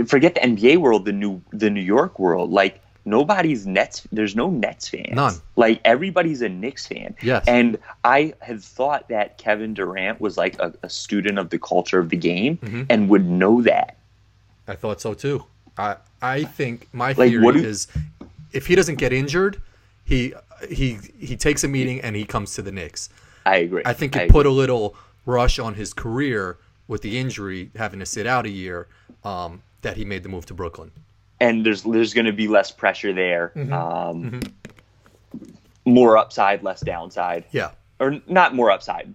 Forget the NBA world, the New York world, like. Nobody's Nets. There's no Nets fans. None. Like everybody's a Knicks fan. Yes. And I had thought that Kevin Durant was like a student of the culture of the game and would know that. I thought so too. I think my theory is if he doesn't get injured, he takes a meeting and he comes to the Knicks. I agree. I think it put a little rush on his career with the injury, having to sit out a year, that he made the move to Brooklyn. And there's going to be less pressure there. More upside, less downside. Yeah. Or not more upside.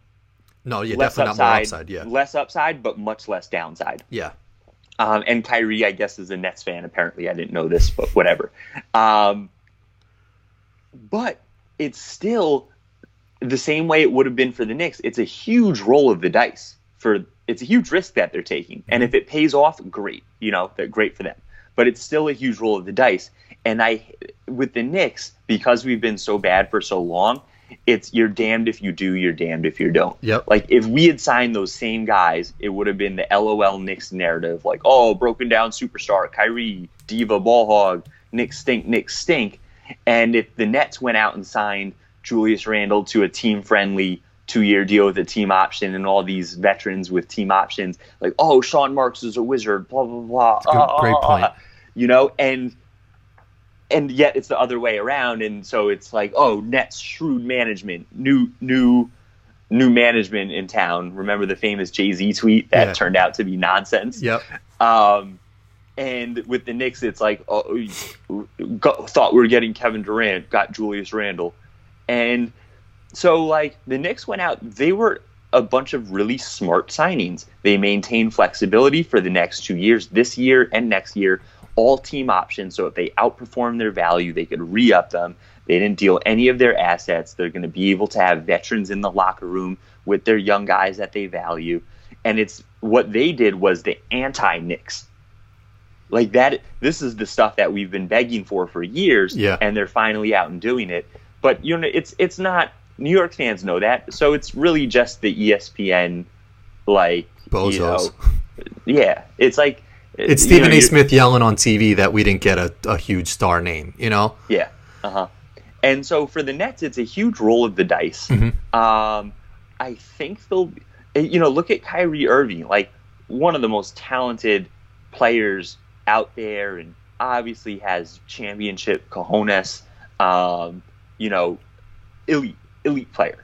No, definitely not more upside. Yeah. Less upside, but much less downside. Yeah. And Kyrie, I guess, is a Nets fan. Apparently, I didn't know this, but whatever. But it's still the same way it would have been for the Knicks. It's a huge roll of the dice. It's a huge risk that they're taking. And if it pays off, great. You know, they're great for them. But it's still a huge roll of the dice. And with the Knicks, because we've been so bad for so long, it's you're damned if you do, you're damned if you don't. Yep. Like if we had signed those same guys, it would have been the LOL Knicks narrative. Like, oh, broken down superstar, Kyrie, diva, ball hog, Knicks stink. And if the Nets went out and signed Julius Randle to a team-friendly 2-year deal with a team option and all these veterans with team options, like, oh, Sean Marks is a wizard, blah, blah, blah. Great point. You know, and yet it's the other way around. And so it's like, oh, Nets, shrewd management, new management in town. Remember the famous Jay-Z tweet that turned out to be nonsense? Yep. And with the Knicks, it's like, thought we were getting Kevin Durant, got Julius Randle. And so, like, the Knicks went out. They were a bunch of really smart signings. They maintained flexibility for the next 2 years, this year and next year, all team options. So if they outperform their value, they could re-up them. They didn't deal any of their assets. They're going to be able to have veterans in the locker room with their young guys that they value. And it's what they did was the anti-Knicks. Like that, this is the stuff that we've been begging for years, and they're finally out and doing it. But you know, it's not. New York fans know that, so it's really just the ESPN, like bozos. It's like it's Stephen A. Smith yelling on TV that we didn't get a huge star name, you know? Yeah. And so for the Nets, it's a huge roll of the dice. I think they'll, look at Kyrie Irving, like one of the most talented players out there, and obviously has championship cojones. Elite player.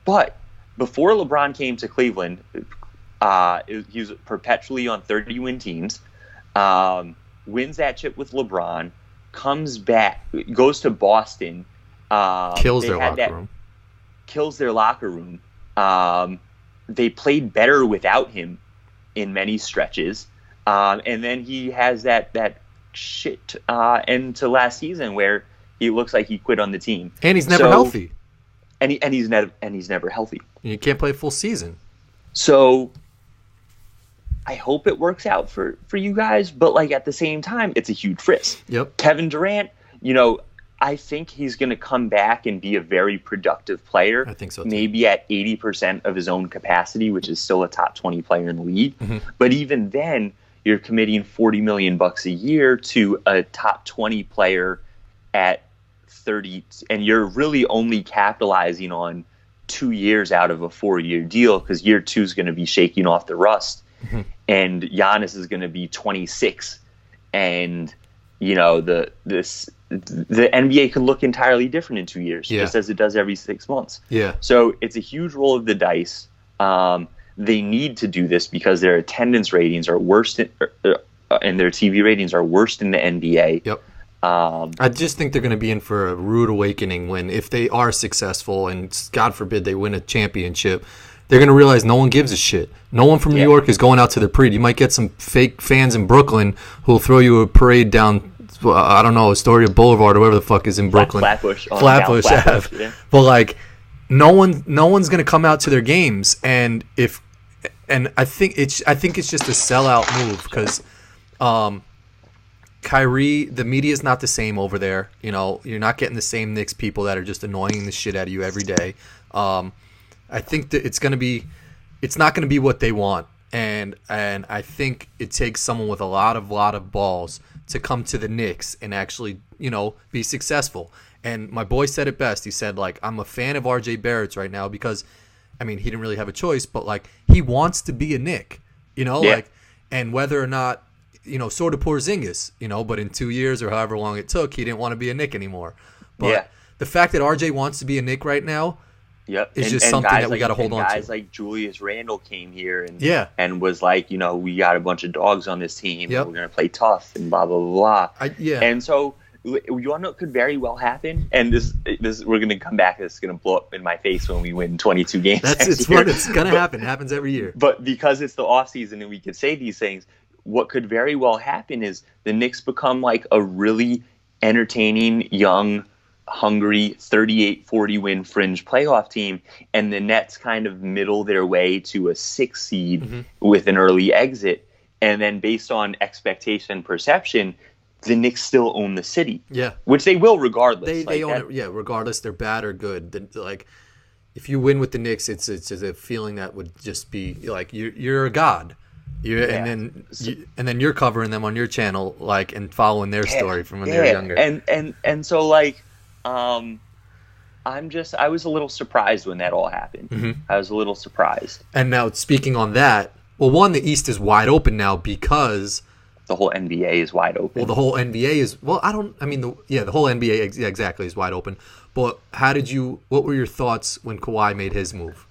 But before LeBron came to Cleveland, he was perpetually on 30-win teams, wins that chip with LeBron, comes back, goes to Boston, kills their locker room. They played better without him in many stretches. And then he has that shit end to last season where he looks like he quit on the team. And he's never healthy. And he's never healthy. You can't play a full season. So I hope it works out for you guys, but like at the same time, it's a huge risk. Yep. Kevin Durant, I think he's going to come back and be a very productive player. I think so too. Maybe at 80% of his own capacity, which is still a top 20 player in the league. But even then, you're committing $40 million a year to a top 20 player at 30, and you're really only capitalizing on 2 years out of a 4-year deal, because year 2 is going to be shaking off the rust, and Giannis is going to be 26, and the NBA could look entirely different in 2 years, just as it does every 6 months. So it's a huge roll of the dice. They need to do this because their attendance ratings are worse and their TV ratings are worse than the NBA. Yep. I just think they're going to be in for a rude awakening when, if they are successful and God forbid they win a championship, they're going to realize no one gives a shit. No one from New York is going out to the parade. You might get some fake fans in Brooklyn who will throw you a parade down, I don't know, Astoria Boulevard or whatever the fuck is in Brooklyn. Flatbush Ave. Yeah. But like, no one's going to come out to their games, and I think it's just a sellout move because Kyrie, the media is not the same over there. You're not getting the same Knicks people that are just annoying the shit out of you every day. I think that it's not going to be what they want, and I think it takes someone with a lot of balls to come to the Knicks and actually be successful. And my boy said it best. He said, like, I'm a fan of R.J. Barrett's right now because, I mean, he didn't really have a choice, but like he wants to be a Knick, like, and whether or not. Sort of Porzingis, but in 2 years or however long it took, he didn't want to be a Knick anymore. But the fact that RJ wants to be a Knick right now is just something that we got to hold on to. Guys like Julius Randle came here and was like, we got a bunch of dogs on this team. And we're going to play tough and blah, blah, blah, blah. And so you want to know what could very well happen? And this we're going to come back. It's going to blow up in my face when we win 22 games. It's going to happen. It happens every year. But because it's the offseason and we can say these things, what could very well happen is the Knicks become like a really entertaining, young, hungry 38-40 win fringe playoff team, and the Nets kind of middle their way to a 6 seed with an early exit. And then based on expectation and perception, the Knicks still own the city. Yeah. Which they will regardless. They own it, regardless they're bad or good. Like, if you win with the Knicks, it's a feeling that would just be like you're a god. And then you're covering them on your channel, like, and following their story from when they were younger. And so like, I was a little surprised when that all happened. I was a little surprised. And now, speaking on that, well, the East is wide open now because the whole NBA is wide open. Well, the whole NBA is the whole NBA exactly is wide open. But what were your thoughts when Kawhi made his move?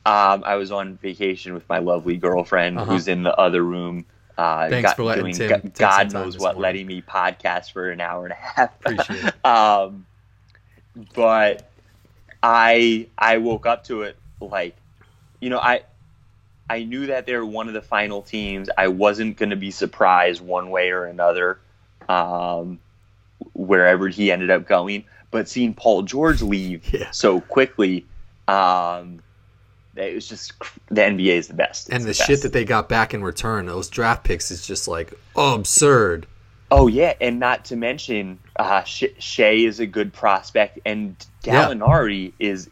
I was on vacation with my lovely girlfriend who's in the other room Thanks for letting Tim take God some time knows this what, morning. letting me podcast for an hour and a half. Appreciate it. But I woke up to it like, I knew that they were one of the final teams. I wasn't going to be surprised one way or another, wherever he ended up going. But seeing Paul George leave so quickly, it was just, the NBA is the best. And the shit that they got back in return, those draft picks, is just like absurd. Oh yeah, and not to mention, Shea is a good prospect, and Gallinari is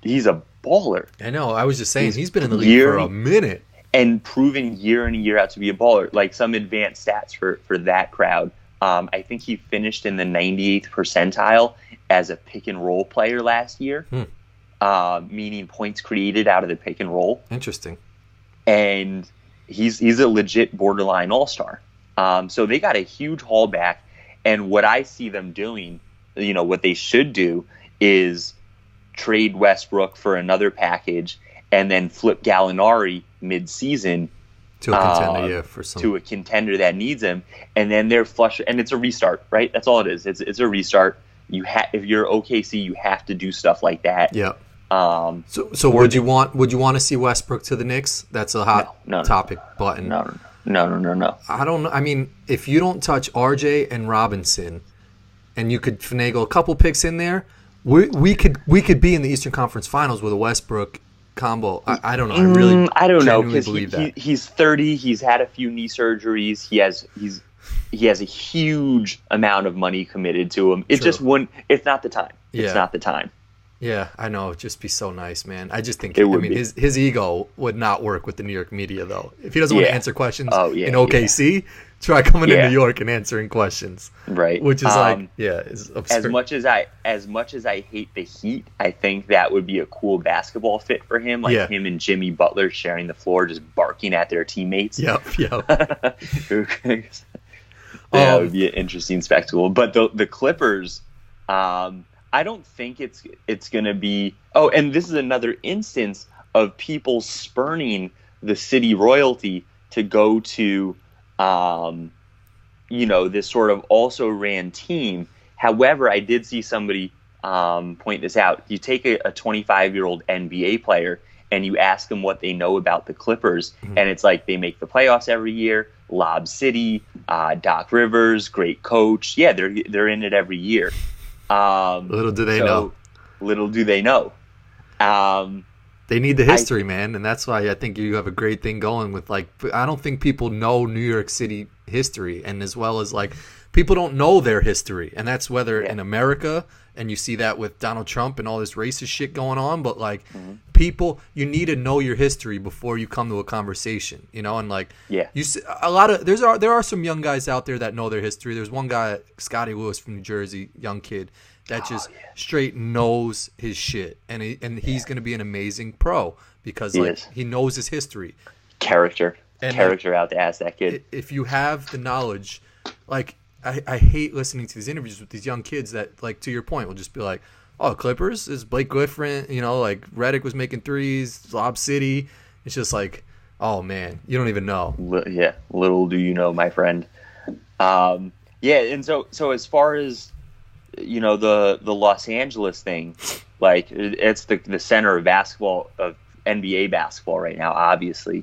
he's a baller. I know. I was just saying, he's been in the league for a minute and proving year in and year out to be a baller. Like some advanced stats for that crowd. I think he finished in the 98th percentile as a pick and roll player last year. Meaning points created out of the pick and roll. Interesting. And he's a legit borderline all-star. So they got a huge haul back. And what I see them doing, what they should do is trade Westbrook for another package and then flip Gallinari mid-season to a contender, to a contender that needs him. And then they're flush. And it's a restart, right? That's all it is. It's a restart. If you're OKC, you have to do stuff like that. Yeah. So would you want to see Westbrook to the Knicks? That's a hot topic button. No. I don't know. I mean, if you don't touch RJ and Robinson, and you could finagle a couple picks in there, we could be in the Eastern Conference Finals with a Westbrook combo. I don't know. I don't know because that. He's 30. He's had a few knee surgeries. He has a huge amount of money committed to him. It just wouldn't. It's not the time. Yeah. It's not the time. Yeah, I know. It'd just be so nice, man. I just think his ego would not work with the New York media, though. If he doesn't want to answer questions in OKC, try coming to New York and answering questions. Right. Which is is absurd. As much as I hate the Heat, I think that would be a cool basketball fit for him. Like him and Jimmy Butler sharing the floor, just barking at their teammates. Yep. That would be an interesting spectacle. But the Clippers, I don't think it's going to be. Oh, and this is another instance of people spurning the city royalty to go to, this sort of also ran team. However, I did see somebody point this out. You take a 25-year-old NBA player and you ask them what they know about the Clippers, and it's like they make the playoffs every year. Lob City, Doc Rivers, great coach. Yeah, they're in it every year. Little do they know. They need the history, man, and that's why I think you have a great thing going with, like, I don't think people know New York City history, and as well as, like, people don't know their history, and that's whether in America, and you see that with Donald Trump and all this racist shit going on, but, like, people, you need to know your history before you come to a conversation, and, like, you see a lot of, there are some young guys out there that know their history. There's one guy, Scotty Lewis from New Jersey, young kid, that just straight knows his shit, and he's going to be an amazing pro because he knows his history. Character out to ask that kid. If you have the knowledge, like, I hate listening to these interviews with these young kids that, like, to your point, will just be like, oh, Clippers is Blake Griffin, like Redick was making threes, Lob City. It's just like, oh man, you don't even know. Little do you know, my friend. And so as far as the Los Angeles thing, like, it's the center of basketball, of NBA basketball right now, obviously.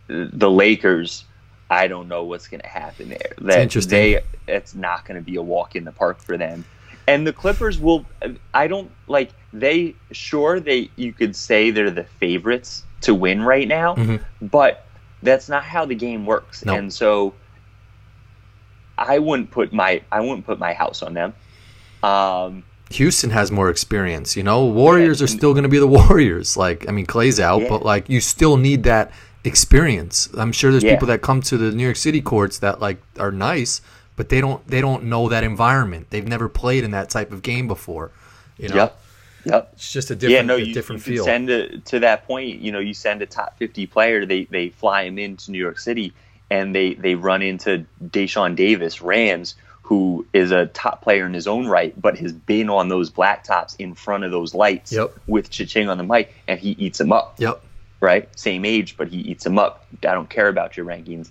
The Lakers, I don't know what's going to happen there. It's interesting. It's not going to be a walk in the park for them. And the Clippers will, I don't, like, you could say they're the favorites to win right now, but that's not how the game works. No. And so I wouldn't put my house on them. Houston has more experience, Warriors are still going to be the Warriors. Like, I mean, Clay's out, but, like, you still need that experience. I'm sure there's people that come to the New York City courts that, like, are nice, but they don't know that environment. They've never played in that type of game before. Yep. It's just a different different you feel. To that point, you send a top 50 player, they fly him into New York City, and they run into Deshaun Davis, Rams, who is a top player in his own right, but has been on those blacktops in front of those lights with Cha-Ching on the mic, and he eats them up. Yep. Right? Same age, but he eats them up. I don't care about your rankings.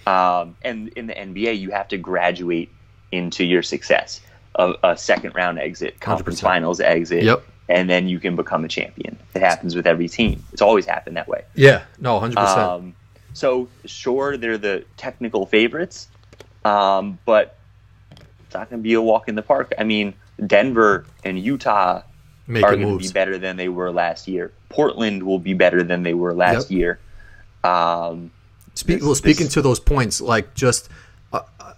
And in the NBA, you have to graduate into your success. A second round exit, conference 100%. finals exit, Yep. and then you can become a champion. It happens with every team. It's always happened that way. Yeah, no, 100%. So sure, they're the technical favorites, but it's not going to be a walk in the park. I mean, Denver and Utah are going to be better than they were last year. Portland will be better than they were last year. Speaking to those points, like just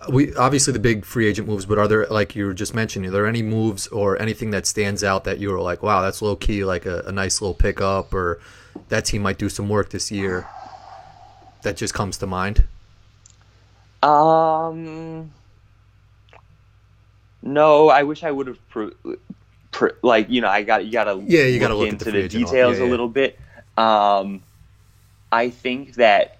we obviously the big free agent moves, but are there, like you were just mentioning, are there any moves or anything that stands out that you were like, wow, that's low key, like a nice little pickup, or that team might do some work this year? That just comes to mind. No, I wish I would have like, you know, you gotta look into the details a little bit. I think that,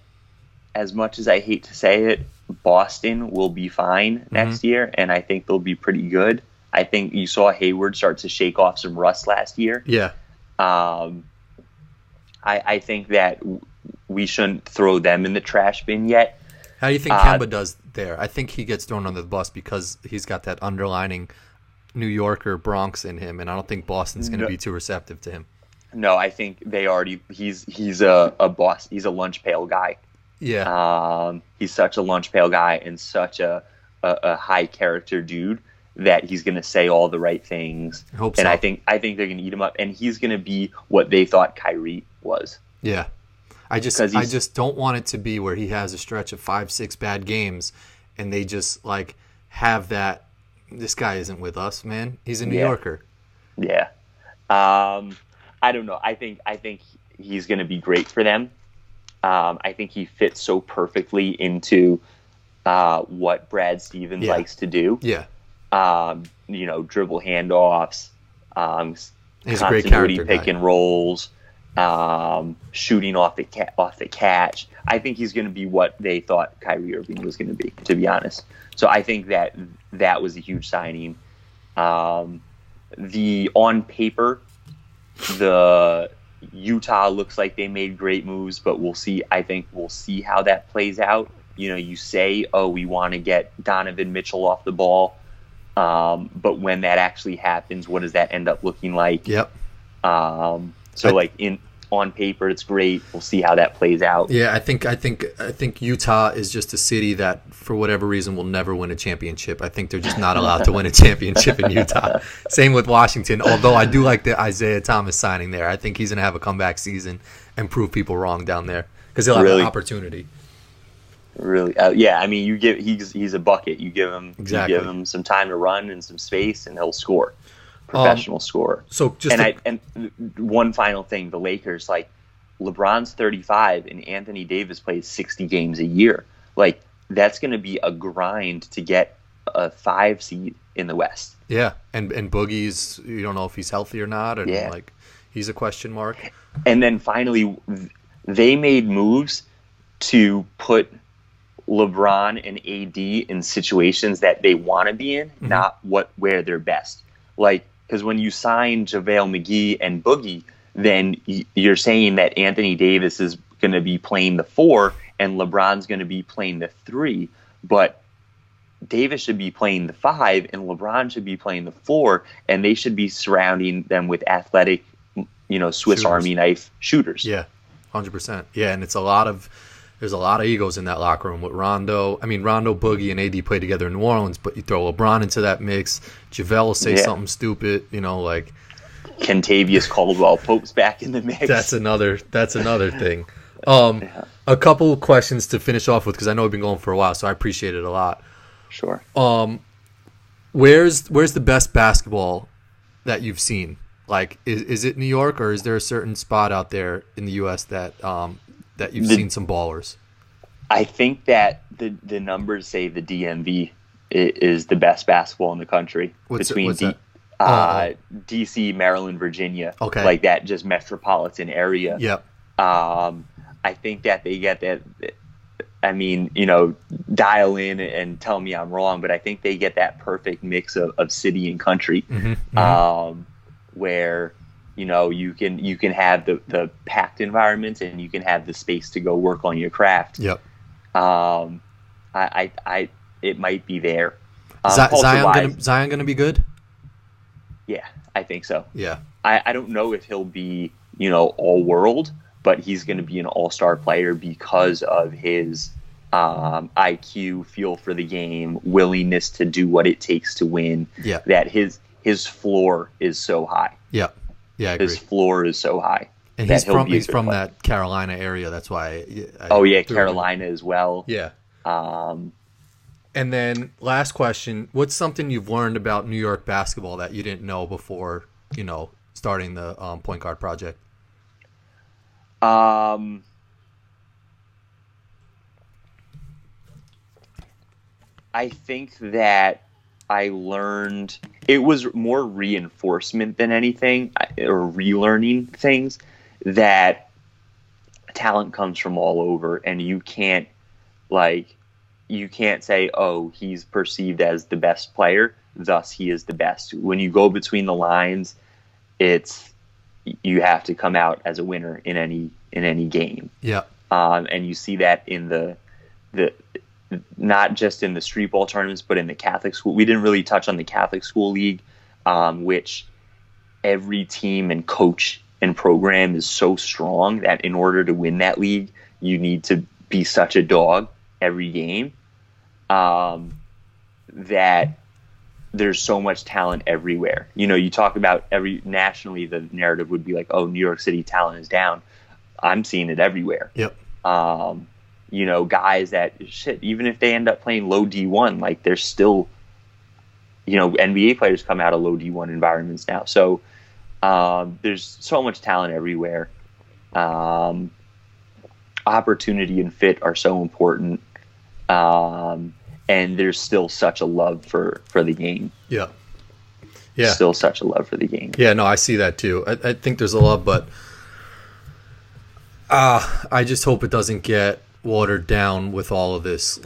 as much as I hate to say it, Boston will be fine next year, and I think they'll be pretty good. I think you saw Hayward start to shake off some rust last year. Yeah. I think that we shouldn't throw them in the trash bin yet. How do you think Kemba does there? I think he gets thrown under the bus because he's got that underlining New Yorker Bronx in him, and I don't think Boston's going to be too receptive to him. No, I think they already. He's a boss. He's a lunch pail guy. Yeah. He's such a lunch pail guy and such a high character dude that he's going to say all the right things. I hope and so. I think they're going to eat him up, and he's going to be what they thought Kyrie was. Yeah. I just don't want it to be where he has a stretch of 5-6 bad games and they just like have that, this guy isn't with us, man. He's a New Yorker. Yeah. I don't know. I think he's going to be great for them. I think he fits so perfectly into what Brad Stevens likes to do. Yeah. You know, dribble handoffs, he's a great character pick guy. and rolls, shooting off the catch. I think he's going to be what they thought Kyrie Irving was going to be, to be honest. So I think that was a huge signing. On paper, the Utah looks like they made great moves, but we'll see. I think we'll see how that plays out. You know, you say, oh, we want to get Donovan Mitchell off the ball. But when that actually happens, what does that end up looking like? Yep. On paper, it's great. We'll see how that plays out. Yeah, I think Utah is just a city that, for whatever reason, will never win a championship. I think they're just not allowed to win a championship in Utah. Same with Washington, although I do like the Isaiah Thomas signing there. I think he's going to have a comeback season and prove people wrong down there because he'll have an opportunity. Really? Yeah, I mean, he's a bucket. You give him some time to run and some space, and he'll score. Professional scorer. So and one final thing, the Lakers, like, LeBron's 35 and Anthony Davis plays 60 games a year. Like, that's going to be a grind to get a 5 seed in the West. Yeah, and Boogie's, you don't know if he's healthy or not, and like, he's a question mark. And then finally, they made moves to put LeBron and AD in situations that they want to be in, not where they're best. Like, because when you sign JaVale McGee and Boogie, then you're saying that Anthony Davis is going to be playing the 4 and LeBron's going to be playing the 3. But Davis should be playing the 5 and LeBron should be playing the 4, and they should be surrounding them with athletic, Swiss Army knife shooters. Yeah, 100%. Yeah, and there's a lot of egos in that locker room with Rondo. I mean, Rondo, Boogie, and AD play together in New Orleans, but you throw LeBron into that mix, JaVale will say something stupid, like Kentavious Caldwell-Pope's back in the mix. That's another thing. A couple questions to finish off with, because I know we've been going for a while, so I appreciate it a lot. Sure. Where's the best basketball that you've seen? Like, is it New York, or is there a certain spot out there in the U.S. that you've seen some ballers? I think that the numbers say the DMV is the best basketball in the country. Between DC, Maryland, Virginia. Okay. Like that just metropolitan area. Yep. I think that they get that. I mean, dial in and tell me I'm wrong, but I think they get that perfect mix of city and country, where you can have the packed environment and you can have the space to go work on your craft. Yep. it might be there. Zion gonna be good? Yeah, I think so. Yeah. I don't know if he'll be, all world, but he's going to be an all-star player because of his IQ, feel for the game, willingness to do what it takes to win. Yeah. That his floor is so high. Yeah. Yeah, I agree. His floor is so high. And he's from that Carolina area. That's why. Carolina as well. Yeah. And then last question, what's something you've learned about New York basketball that you didn't know before, starting the point guard project? I think that I learned it was more reinforcement than anything, or relearning things, that talent comes from all over, and you can't say, oh, he's perceived as the best player, thus he is the best. When you go between the lines, you have to come out as a winner in any game. Yeah. And you see that in the not just in the streetball tournaments, but in the Catholic school. We didn't really touch on the Catholic school league, which every team and coach and program is so strong that in order to win that league, you need to be such a dog every game, that there's so much talent everywhere. You talk about nationally, the narrative would be like, oh, New York City talent is down. I'm seeing it everywhere. Yep. Guys that even if they end up playing low D1, like they're still, NBA players come out of low D1 environments now. So there's so much talent everywhere. Opportunity and fit are so important. And there's still such a love for the game. Yeah. Yeah. Still such a love for the game. Yeah, no, I see that too. I think there's a love, but I just hope it doesn't get watered down with all of this,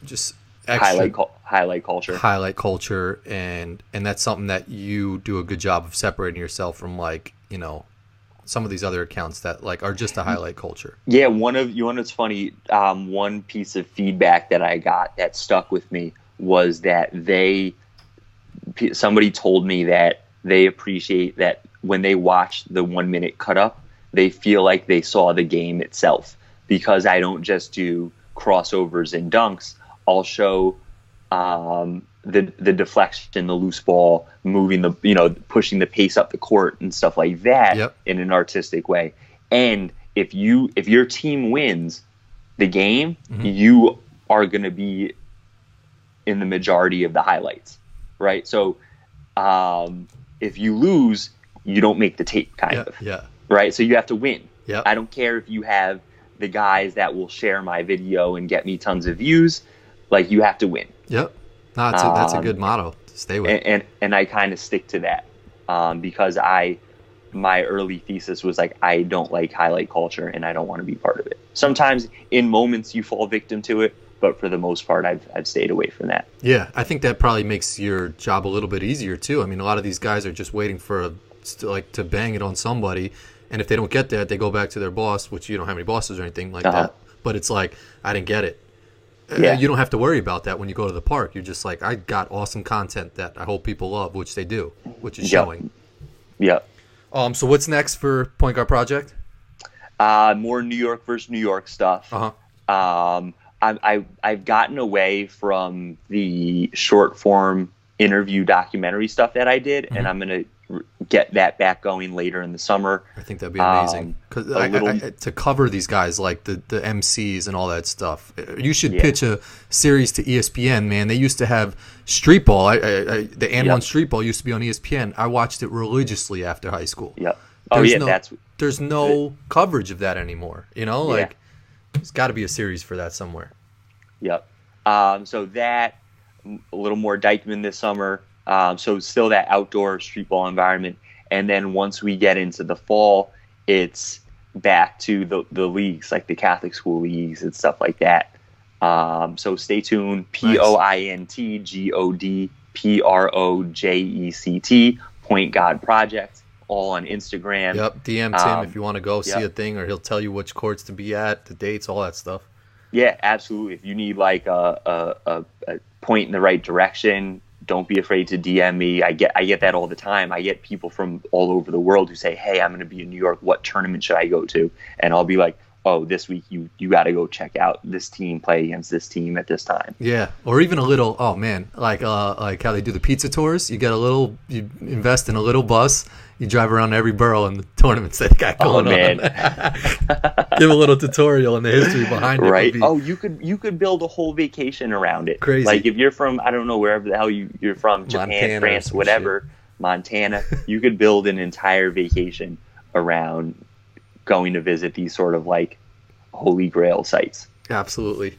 just extra highlight culture, and that's something that you do a good job of separating yourself from, some of these other accounts that are just a highlight culture. Yeah, it's funny. One piece of feedback that I got that stuck with me was that somebody told me that they appreciate that when they watch the 1 minute cut up, they feel like they saw the game itself, because I don't just do crossovers and dunks. I'll show the deflection, the loose ball, moving pushing the pace up the court and stuff like that. Yep. In an artistic way. And if your team wins the game, mm-hmm. you are going to be in the majority of the highlights, right? So if you lose, you don't make the tape, kind of. Yeah. Right? So you have to win. Yep. I don't care if you have the guys that will share my video and get me tons of views. You have to win. Yep. No, that's a good motto to stay with. And I kind of stick to that because my early thesis was I don't like highlight culture and I don't want to be part of it. Sometimes in moments you fall victim to it, but for the most part I've stayed away from that. Yeah, I think that probably makes your job a little bit easier too. I mean, a lot of these guys are just waiting for to bang it on somebody, and if they don't get that, they go back to their boss, which you don't have any bosses or anything like that. But it's I didn't get it. Yeah. You don't have to worry about that when you go to the park. You're just I got awesome content that I hope people love, which they do, which is showing. Yeah. So what's next for Point Guard Project? More New York versus New York stuff. I've gotten away from the short form interview documentary stuff that I did, mm-hmm. and I'm going to get that back going later in the summer. I think that'd be amazing to cover these guys like the MCs and all that stuff. You should pitch a series to ESPN, man. They used to have Streetball. The N1 Streetball used to be on ESPN. I watched it religiously after high school. Yep. There's no coverage of that anymore. There's got to be a series for that somewhere. Yep. So that a little more Dykeman this summer. So still that outdoor streetball environment. And then once we get into the fall, it's back to the leagues, like the Catholic school leagues and stuff like that. So stay tuned. PointGodProject, Point God Project, all on Instagram. Yep. DM Tim if you want to go see a thing, or he'll tell you which courts to be at, the dates, all that stuff. Yeah, absolutely. If you need like a point in the right direction, don't be afraid to DM me. I get that all the time. I get people from all over the world who say, "Hey, I'm going to be in New York. What tournament should I go to?" And I'll be like, "Oh, this week you got to go check out this team, play against this team at this time." Yeah, or even a little. Oh man, like how they do the pizza tours. You invest in a little bus. You drive around every borough in the tournaments they got going on. Give a little tutorial on the history behind it. Right. Oh, you could build a whole vacation around it. Crazy. Like if you're from, I don't know, wherever the hell you're from, Japan, Montana, France, whatever, shit. Montana, you could build an entire vacation around going to visit these sort of like holy grail sites. Absolutely.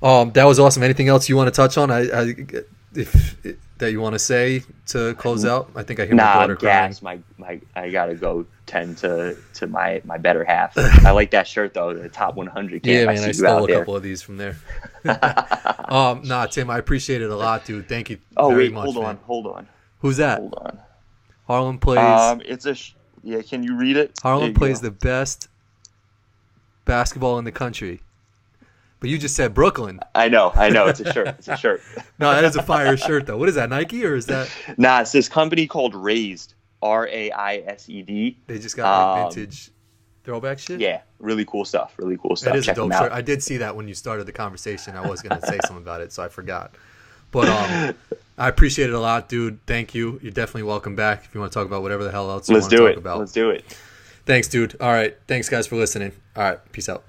That was awesome. Anything else you want to touch on? That you want to say to close out? I think I hear my daughter crying. I gotta go tend to my better half. I like that shirt though, the top 100 camp. Yeah, man, I stole a couple of these from there. Tim, I appreciate it a lot, dude. Thank you very much. Hold on. Who's that? Hold on. Harlan plays. Can you read it? Harlan plays the best basketball in the country. But you just said Brooklyn. I know. It's a shirt. No, that is a fire shirt, though. What is that, Nike, or is that? Nah, it's this company called Raised, RAISED. They just got like vintage throwback shit? Yeah, really cool stuff. That is a dope shirt. I did see that when you started the conversation. I was going to say something about it, so I forgot. But I appreciate it a lot, dude. Thank you. You're definitely welcome back if you want to talk about whatever the hell else you want to talk about. Let's do it. Thanks, dude. All right. Thanks, guys, for listening. All right. Peace out.